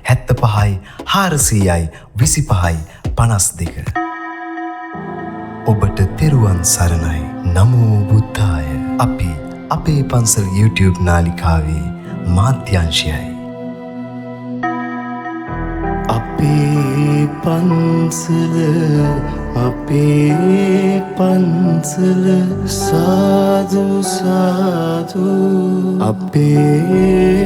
075 400යි 25යි 52. ඔබට තෙරුවන් සරණයි. නමෝ බුද්ධාය. අපි අපේ පන්සල YouTube නාලිකාවේ මාධ්‍යංශයයි. අපේ පන්සල සාදු සාදු අපේ